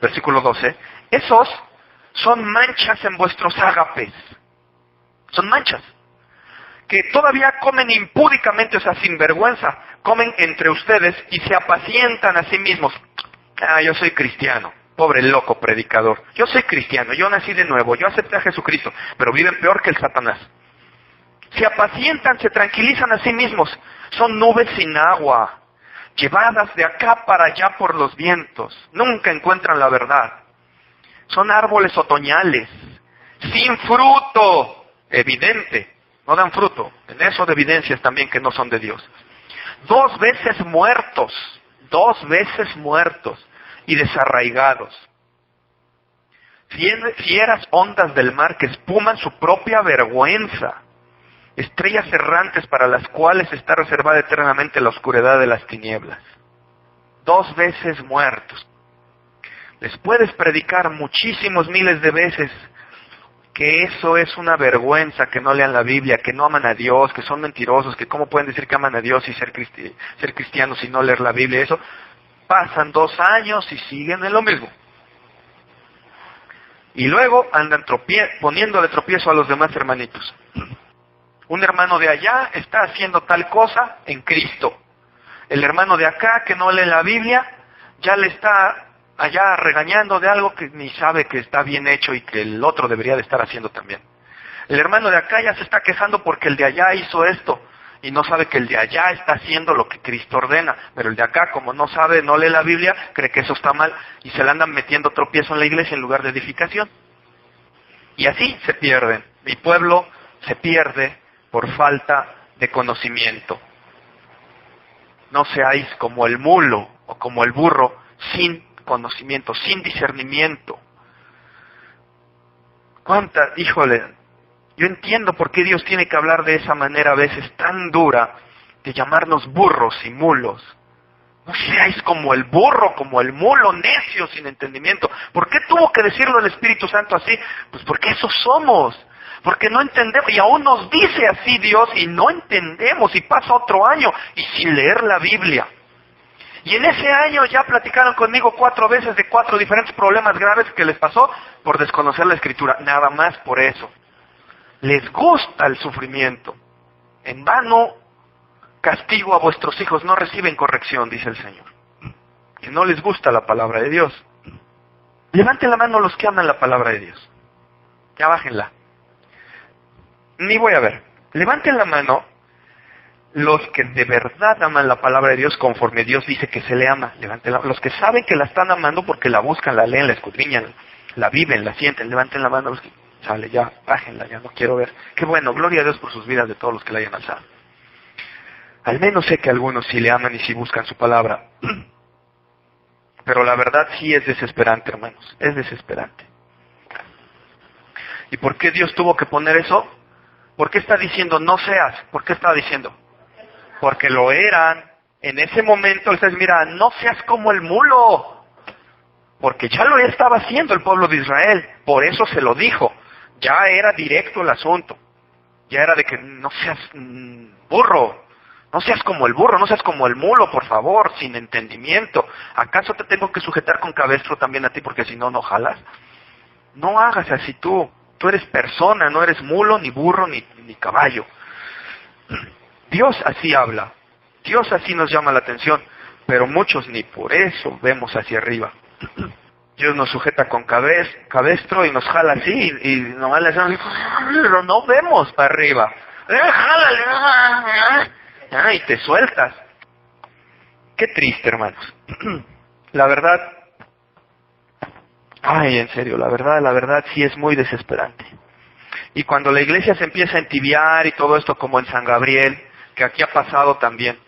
versículo 12, esos son manchas en vuestros ágapes. Son manchas que todavía comen impúdicamente, o sea, sin vergüenza, comen entre ustedes y se apacientan a sí mismos. Yo soy cristiano, pobre loco predicador. Yo soy cristiano, yo nací de nuevo, yo acepté a Jesucristo, pero viven peor que el Satanás. Se apacientan, se tranquilizan a sí mismos. Son nubes sin agua, llevadas de acá para allá por los vientos. Nunca encuentran la verdad. Son árboles otoñales, sin fruto, evidente. No dan fruto. En eso de evidencias también que no son de Dios. 2 veces muertos y desarraigados. Fieras ondas del mar que espuman su propia vergüenza. Estrellas errantes para las cuales está reservada eternamente la oscuridad de las tinieblas. 2 veces muertos. Les puedes predicar muchísimos miles de veces que eso es una vergüenza, que no lean la Biblia, que no aman a Dios, que son mentirosos, que cómo pueden decir que aman a Dios y ser cristianos y no leer la Biblia. Eso pasan 2 años y siguen en lo mismo. Y luego andan poniéndole tropiezo a los demás hermanitos. Un hermano de allá está haciendo tal cosa en Cristo. El hermano de acá que no lee la Biblia ya le está allá regañando de algo que ni sabe que está bien hecho y que el otro debería de estar haciendo también. El hermano de acá ya se está quejando porque el de allá hizo esto y no sabe que el de allá está haciendo lo que Cristo ordena, pero el de acá, como no sabe, no lee la Biblia, cree que eso está mal y se le andan metiendo tropiezo en la iglesia en lugar de edificación. Y así se pierden. Mi pueblo se pierde por falta de conocimiento. No seáis como el mulo o como el burro sin conocimiento, sin discernimiento. Yo entiendo por qué Dios tiene que hablar de esa manera a veces tan dura, de llamarnos burros y mulos. No seáis como el burro, como el mulo, necio, sin entendimiento. ¿Por qué tuvo que decirlo el Espíritu Santo así? Pues porque eso somos. Porque no entendemos, y aún nos dice así Dios, y no entendemos, y pasa otro año, y sin leer la Biblia. Y en ese año ya platicaron conmigo 4 veces de 4 diferentes problemas graves que les pasó por desconocer la Escritura. Nada más por eso. Les gusta el sufrimiento. En vano castigo a vuestros hijos, no reciben corrección, dice el Señor. Que no les gusta la palabra de Dios. Levanten la mano los que aman la palabra de Dios. Ya bájenla. Ni voy a ver. Levanten la mano los que de verdad aman la palabra de Dios conforme Dios dice que se le ama. Levanten la mano. Los que saben que la están amando porque la buscan, la leen, la escudriñan, la viven, la sienten. Levanten la mano los que... Sale, ya, bájenla, ya no quiero ver. Qué bueno, gloria a Dios por sus vidas de todos los que la hayan alzado. Al menos sé que algunos sí le aman y sí buscan su palabra. Pero la verdad sí es desesperante, hermanos. Es desesperante. ¿Y por qué Dios tuvo que poner eso? ¿Por qué está diciendo no seas? ¿Por qué está diciendo? Porque lo eran. En ese momento, él dice, mira, no seas como el mulo. Porque ya lo estaba haciendo el pueblo de Israel. Por eso se lo dijo. Ya era directo el asunto. Ya era de que no seas burro, no seas como el burro, no seas como el mulo, por favor, sin entendimiento. ¿Acaso te tengo que sujetar con cabestro también a ti porque si no, no jalas? No hagas así tú. Tú eres persona, no eres mulo, ni burro, ni caballo. Dios así habla. Dios así nos llama la atención. Pero muchos ni por eso vemos hacia arriba. Dios nos sujeta con cabestro y nos jala así y nomás le hacemos así, pero no vemos para arriba. Jálale. Y te sueltas. Qué triste, hermanos. La verdad, en serio, la verdad sí es muy desesperante. Y cuando la iglesia se empieza a entibiar y todo esto como en San Gabriel, que aquí ha pasado también,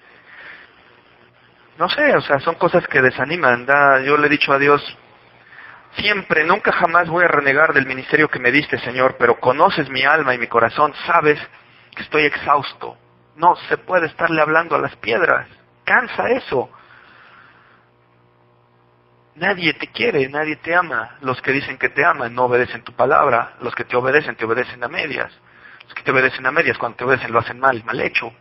no sé, o sea, son cosas que desaniman. Yo le he dicho a Dios, siempre, nunca jamás voy a renegar del ministerio que me diste, Señor, pero conoces mi alma y mi corazón, sabes que estoy exhausto. No se puede estarle hablando a las piedras, cansa eso. Nadie te quiere, nadie te ama. Los que dicen que te aman no obedecen tu palabra. Los que te obedecen a medias. Los que te obedecen a medias, cuando te obedecen lo hacen mal hecho.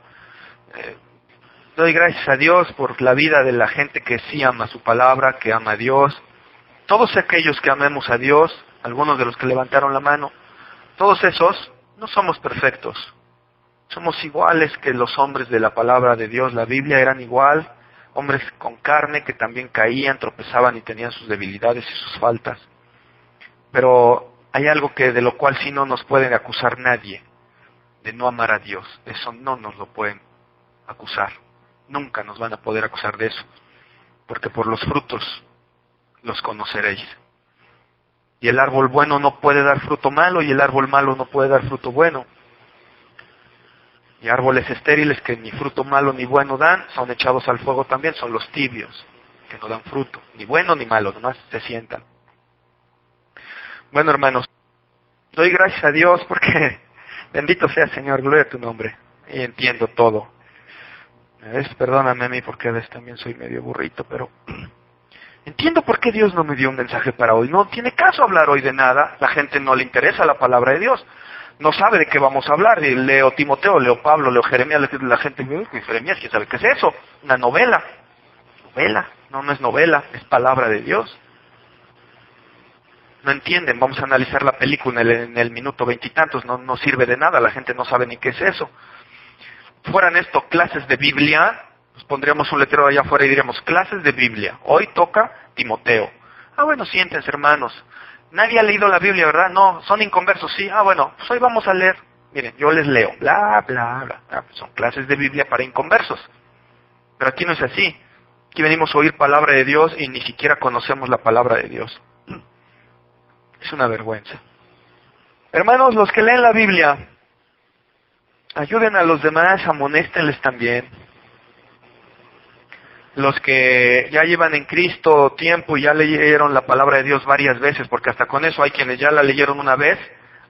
Doy gracias a Dios por la vida de la gente que sí ama su palabra, que ama a Dios. Todos aquellos que amemos a Dios, algunos de los que levantaron la mano, todos esos no somos perfectos. Somos iguales que los hombres de la palabra de Dios. La Biblia eran igual, hombres con carne que también caían, tropezaban y tenían sus debilidades y sus faltas. Pero hay algo que de lo cual sí no nos pueden acusar nadie, de no amar a Dios. Eso no nos lo pueden acusar. Nunca nos van a poder acusar de eso. Porque por los frutos los conoceréis. Y el árbol bueno no puede dar fruto malo, y el árbol malo no puede dar fruto bueno. Y árboles estériles que ni fruto malo ni bueno dan, son echados al fuego también, son los tibios, que no dan fruto, ni bueno ni malo, nomás se sientan. Bueno, hermanos, doy gracias a Dios porque, bendito sea Señor, gloria a tu nombre, y entiendo todo. Perdóname a mí porque a veces también soy medio burrito, pero entiendo por qué Dios no me dio un mensaje para hoy. No tiene caso hablar hoy de nada, la gente no le interesa la palabra de Dios. No sabe de qué vamos a hablar. Leo Timoteo, leo Pablo, leo Jeremías, la gente me dice, Jeremías, ¿quién sabe qué es eso? Una novela. ¿Novela? No es novela, es palabra de Dios. No entienden, vamos a analizar la película en el minuto veintitantos, no sirve de nada, la gente no sabe ni qué es eso. Fueran esto clases de Biblia, pues pondríamos un letrero allá afuera y diríamos, clases de Biblia, hoy toca Timoteo. Bueno, siéntense hermanos. Nadie ha leído la Biblia, ¿verdad? No, son inconversos, sí. Bueno, pues hoy vamos a leer. Miren, yo les leo, bla, bla, bla. Son clases de Biblia para inconversos. Pero aquí no es así. Aquí venimos a oír palabra de Dios y ni siquiera conocemos la palabra de Dios. Es una vergüenza. Hermanos, los que leen la Biblia, ayuden a los demás, amonéstenles también. Los que ya llevan en Cristo tiempo y ya leyeron la palabra de Dios varias veces, porque hasta con eso hay quienes ya la leyeron una vez,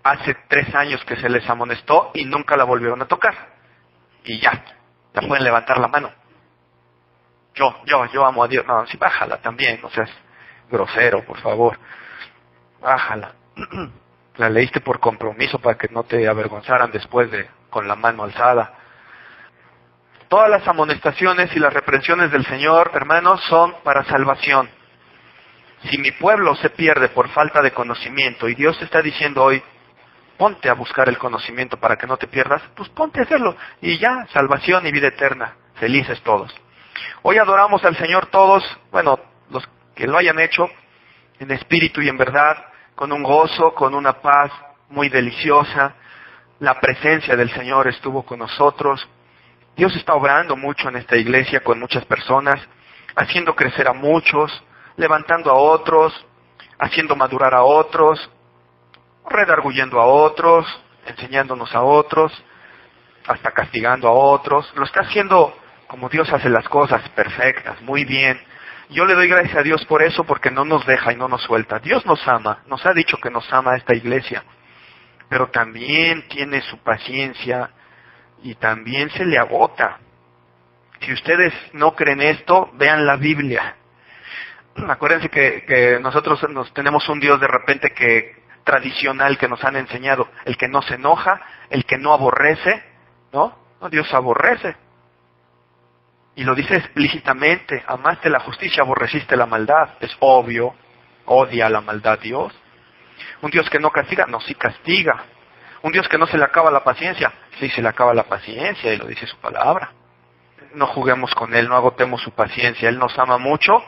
hace 3 años que se les amonestó y nunca la volvieron a tocar. Y ya pueden levantar la mano. Yo amo a Dios. No, sí, bájala también, no seas grosero, por favor. Bájala. La leíste por compromiso para que no te avergonzaran después con la mano alzada. Todas las amonestaciones y las reprensiones del Señor, hermanos, son para salvación. Si mi pueblo se pierde por falta de conocimiento y Dios te está diciendo hoy, ponte a buscar el conocimiento para que no te pierdas, pues ponte a hacerlo. Y ya, salvación y vida eterna. Felices todos. Hoy adoramos al Señor todos, los que lo hayan hecho, en espíritu y en verdad, con un gozo, con una paz muy deliciosa. La presencia del Señor estuvo con nosotros. Dios está obrando mucho en esta iglesia con muchas personas, haciendo crecer a muchos, levantando a otros, haciendo madurar a otros, redarguyendo a otros, enseñándonos a otros, hasta castigando a otros. Lo está haciendo como Dios hace las cosas, perfectas, muy bien. Yo le doy gracias a Dios por eso, porque no nos deja y no nos suelta. Dios nos ama, nos ha dicho que nos ama esta iglesia, pero también tiene su paciencia, y también se le agota. Si ustedes no creen esto, vean la Biblia. Acuérdense que nosotros tenemos un Dios de repente que tradicional que nos han enseñado, el que no se enoja, el que no aborrece, ¿no? No, Dios aborrece. Y lo dice explícitamente, amaste la justicia, aborreciste la maldad. Es obvio, odia la maldad Dios. Un Dios que no castiga, no, sí castiga. Un Dios que no se le acaba la paciencia, sí se le acaba la paciencia, y lo dice su palabra. No juguemos con Él, no agotemos su paciencia. Él nos ama mucho,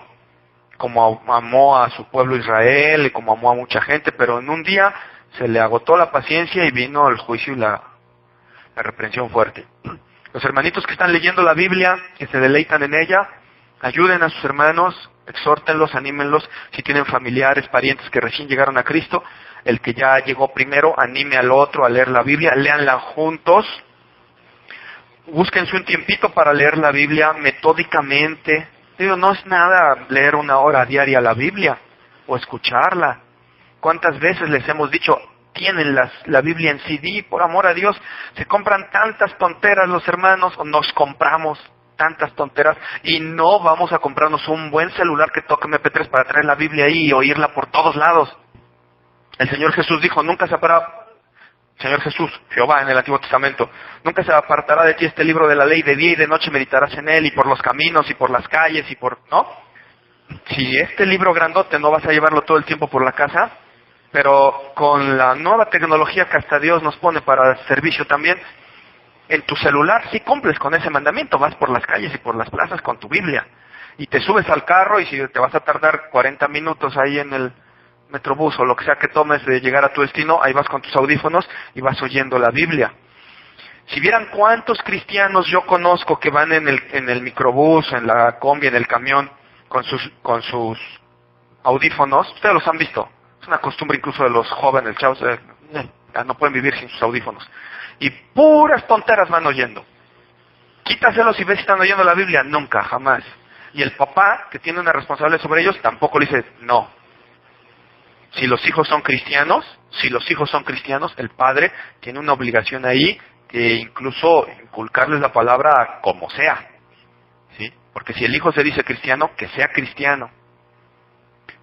como amó a su pueblo Israel, y como amó a mucha gente, pero en un día se le agotó la paciencia y vino el juicio y la reprensión fuerte. Los hermanitos que están leyendo la Biblia, que se deleitan en ella, ayuden a sus hermanos, exhórtenlos, anímenlos. Si tienen familiares, parientes que recién llegaron a Cristo, el que ya llegó primero, anime al otro a leer la Biblia, léanla juntos. Búsquense un tiempito para leer la Biblia metódicamente. Digo, no es nada leer 1 hora diaria la Biblia o escucharla. ¿Cuántas veces les hemos dicho, tienen la Biblia en CD? Por amor a Dios, se compran tantas tonteras los hermanos, o nos compramos tantas tonteras, y no vamos a comprarnos un buen celular que toque MP3 para traer la Biblia ahí y oírla por todos lados. El Señor Jesús dijo, nunca se apartará, Señor Jesús, Jehová en el Antiguo Testamento, nunca se apartará de ti este libro de la ley, de día y de noche meditarás en él, y por los caminos, y por las calles, y por... ¿no? Si este libro grandote no vas a llevarlo todo el tiempo por la casa, pero con la nueva tecnología que hasta Dios nos pone para servicio también, en tu celular sí cumples con ese mandamiento, vas por las calles y por las plazas con tu Biblia, y te subes al carro, y si te vas a tardar 40 minutos ahí en el metrobús o lo que sea que tomes de llegar a tu destino, ahí vas con tus audífonos y vas oyendo la Biblia. Si vieran cuántos cristianos yo conozco que van en el microbús, en la combi, en el camión, con sus audífonos, ustedes los han visto, es una costumbre incluso de los jóvenes, chavos, ya no pueden vivir sin sus audífonos, y puras tonteras van oyendo. Quítaselos y ves si están oyendo la Biblia, nunca, jamás. Y el papá, que tiene una responsabilidad sobre ellos, tampoco le dice, no. Si los hijos son cristianos, el padre tiene una obligación ahí de incluso inculcarles la palabra como sea, ¿sí? Porque si el hijo se dice cristiano, que sea cristiano.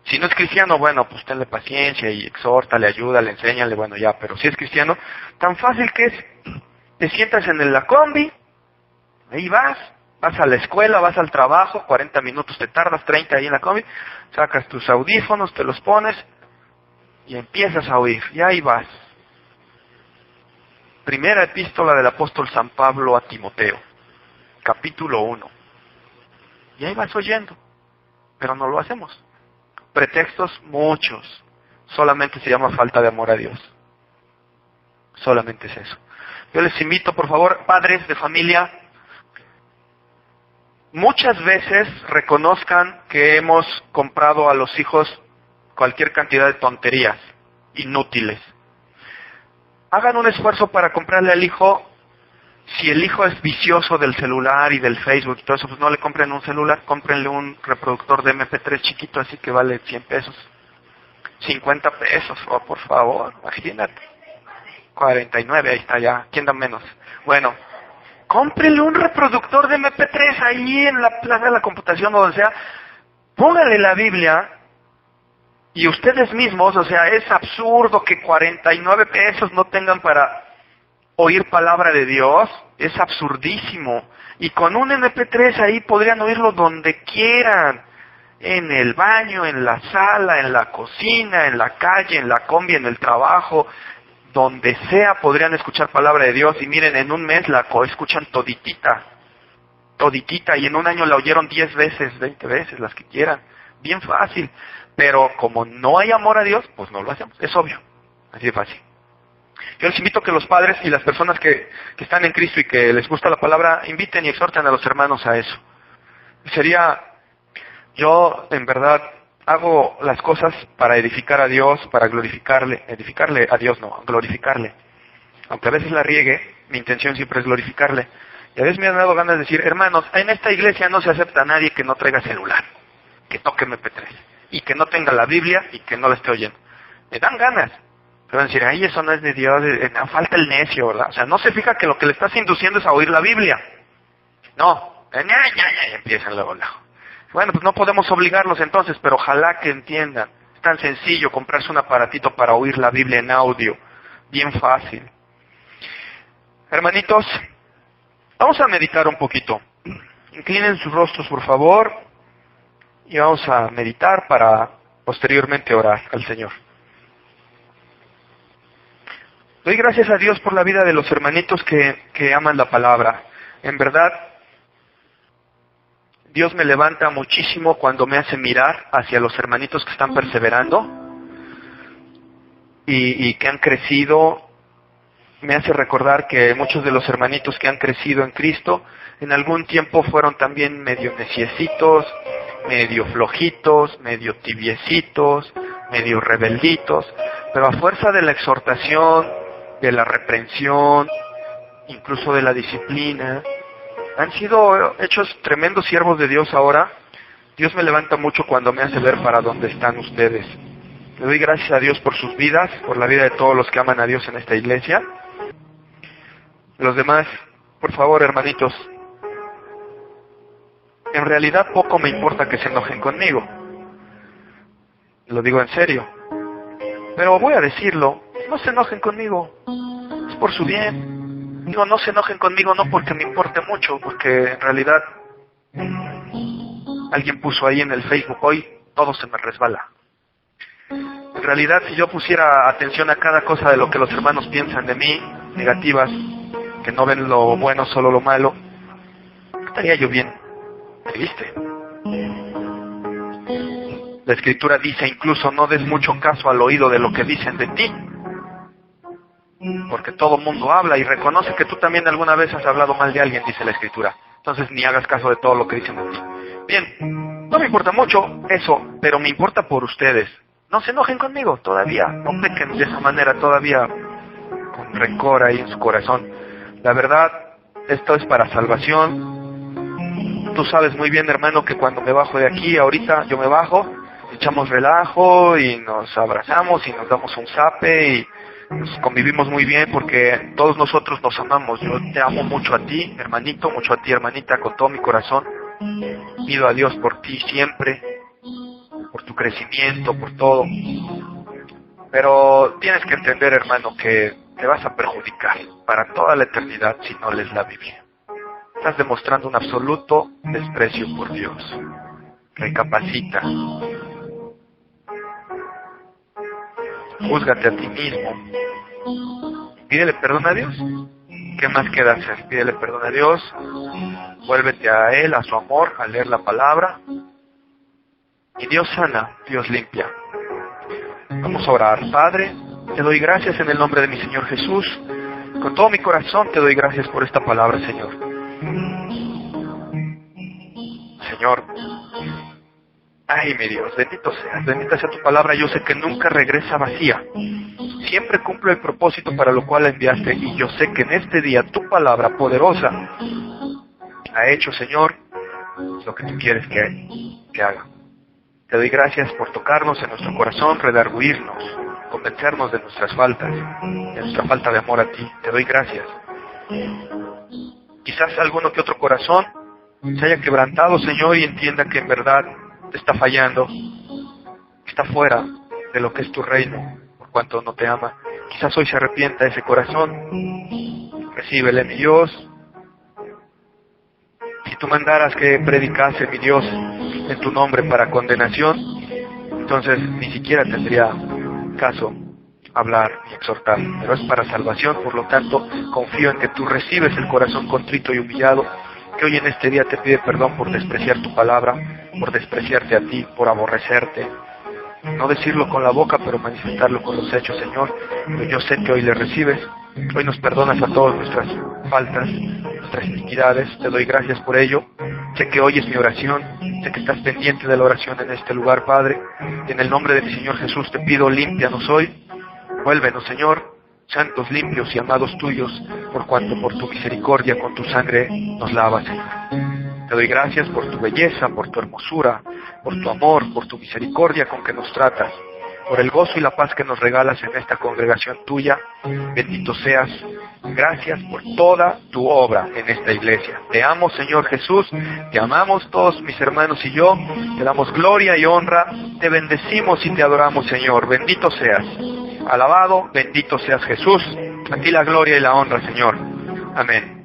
Si no es cristiano, bueno, pues tenle paciencia y exhórtale, ayúdale, enséñale, bueno ya, pero si es cristiano, tan fácil que es, te sientas en la combi, ahí vas a la escuela, vas al trabajo, 40 minutos te tardas, 30 ahí en la combi, sacas tus audífonos, te los pones, y empiezas a oír, y ahí vas. Primera epístola del apóstol San Pablo a Timoteo, capítulo 1. Y ahí vas oyendo, pero no lo hacemos. Pretextos muchos, solamente se llama falta de amor a Dios. Solamente es eso. Yo les invito, por favor, padres de familia, muchas veces reconozcan que hemos comprado a los hijos cualquier cantidad de tonterías inútiles. Hagan un esfuerzo para comprarle al hijo, si el hijo es vicioso del celular y del Facebook y todo eso, pues no le compren un celular, cómprenle un reproductor de MP3 chiquito, así que vale 100 pesos, 50 pesos, oh, por favor, imagínate. 49, ahí está ya, ¿quién da menos? Bueno, cómprenle un reproductor de MP3 ahí en la plaza de la computación o donde sea, pónganle la Biblia. Y ustedes mismos, o sea, es absurdo que 49 pesos no tengan para oír palabra de Dios, es absurdísimo. Y con un MP3 ahí podrían oírlo donde quieran, en el baño, en la sala, en la cocina, en la calle, en la combi, en el trabajo, donde sea podrían escuchar palabra de Dios. Y miren, en un mes la escuchan toditita, y en un año la oyeron 10 veces, 20 veces, las que quieran. Bien fácil. Pero como no hay amor a Dios, pues no lo hacemos. Es obvio. Así de fácil. Yo les invito a que los padres y las personas que están en Cristo y que les gusta la palabra, inviten y exhorten a los hermanos a eso. Yo en verdad hago las cosas para edificar a Dios, para glorificarle a Dios, no, glorificarle. Aunque a veces la riegue, mi intención siempre es glorificarle. Y a veces me han dado ganas de decir, hermanos, en esta iglesia no se acepta a nadie que no traiga celular, que toque MP3. Y que no tenga la Biblia y que no la esté oyendo. Me dan ganas. Pero van a decir, ay, eso no es de Dios, falta el necio, ¿verdad? O sea, no se fija que lo que le estás induciendo es a oír la Biblia. No, ya empiezan luego. Bueno, pues no podemos obligarlos entonces, pero ojalá que entiendan. Es tan sencillo comprarse un aparatito para oír la Biblia en audio. Bien fácil. Hermanitos, vamos a meditar un poquito. Inclinen sus rostros, por favor, y vamos a meditar para posteriormente orar al Señor. Doy gracias a Dios por la vida de los hermanitos que aman la palabra. En verdad, Dios me levanta muchísimo cuando me hace mirar hacia los hermanitos que están perseverando y que han crecido. Me hace recordar que muchos de los hermanitos que han crecido en Cristo en algún tiempo fueron también medio neciecitos, medio flojitos, medio tibiecitos, medio rebelditos, pero a fuerza de la exhortación, de la reprensión, incluso de la disciplina, han sido hechos tremendos siervos de Dios ahora. Dios me levanta mucho cuando me hace ver para dónde están ustedes. Le doy gracias a Dios por sus vidas, por la vida de todos los que aman a Dios en esta iglesia. Los demás, por favor, hermanitos, en realidad poco me importa que se enojen conmigo. Lo digo en serio. Pero voy a decirlo, no se enojen conmigo, es por su bien. Digo, no se enojen conmigo no porque me importe mucho, porque en realidad alguien puso ahí en el Facebook hoy, todo se me resbala. En realidad, si yo pusiera atención a cada cosa de lo que los hermanos piensan de mí, negativas, que no ven lo bueno, solo lo malo, estaría yo bien triste. La Escritura dice incluso, no des mucho caso al oído de lo que dicen de ti, porque todo mundo habla y reconoce que tú también alguna vez has hablado mal de alguien, dice la Escritura. Entonces ni hagas caso de todo lo que dicen de ti. Bien, no me importa mucho eso, pero me importa por ustedes. No se enojen conmigo todavía, no pequen de esa manera todavía con rencor ahí en su corazón. La verdad, esto es para salvación. Tú sabes muy bien, hermano, que cuando me bajo de aquí, ahorita yo me bajo, echamos relajo y nos abrazamos y nos damos un zape y nos convivimos muy bien porque todos nosotros nos amamos. Yo te amo mucho a ti, hermanito, mucho a ti, hermanita, con todo mi corazón. Pido a Dios por ti siempre, por tu crecimiento, por todo. Pero tienes que entender, hermano, que te vas a perjudicar para toda la eternidad si no lees la Biblia. Estás demostrando un absoluto desprecio por Dios. Recapacita. Júzgate a ti mismo. Pídele perdón a Dios. ¿Qué más queda hacer? Pídele perdón a Dios. Vuélvete a Él, a su amor, a leer la palabra. Y Dios sana, Dios limpia. Vamos a orar. Padre, te doy gracias en el nombre de mi Señor Jesús. Con todo mi corazón te doy gracias por esta palabra, Señor. Señor, ay mi Dios, bendito seas, bendita sea tu palabra. Yo sé que nunca regresa vacía. Siempre cumple el propósito para lo cual la enviaste. Y yo sé que en este día tu palabra poderosa ha hecho, Señor, lo que tú quieres que haga. Te doy gracias por tocarnos en nuestro corazón, redarguirnos, convencernos de nuestras faltas, de nuestra falta de amor a ti. Te doy gracias. Quizás alguno que otro corazón se haya quebrantado, Señor, y entienda que en verdad te está fallando, está fuera de lo que es tu reino, por cuanto no te ama. Quizás hoy se arrepienta ese corazón. Recíbele, mi Dios. Si tú mandaras que predicase, mi Dios, en tu nombre para condenación, entonces ni siquiera tendría caso hablar y exhortar, pero es para salvación. Por lo tanto, confío en que tú recibes el corazón contrito y humillado, que hoy en este día te pide perdón por despreciar tu palabra, por despreciarte a ti, por aborrecerte. No decirlo con la boca, pero manifestarlo con los hechos, Señor. Pero yo sé que hoy le recibes. Hoy nos perdonas a todas nuestras faltas, nuestras iniquidades. Te doy gracias por ello. Sé que oyes mi oración. Sé que estás pendiente de la oración en este lugar, Padre. Y en el nombre de mi Señor Jesús te pido, límpianos hoy. Vuélvenos, Señor, santos, limpios y amados tuyos, por cuanto por tu misericordia con tu sangre nos lavas, Señor. Te doy gracias por tu belleza, por tu hermosura, por tu amor, por tu misericordia con que nos tratas. por el gozo y la paz que nos regalas en esta congregación tuya. Bendito seas. Gracias por toda tu obra en esta iglesia. Te amo, Señor Jesús. Te amamos todos mis hermanos y yo. Te damos gloria y honra. Te bendecimos y te adoramos, Señor. Bendito seas. Alabado, bendito seas Jesús. A ti la gloria y la honra, Señor. Amén.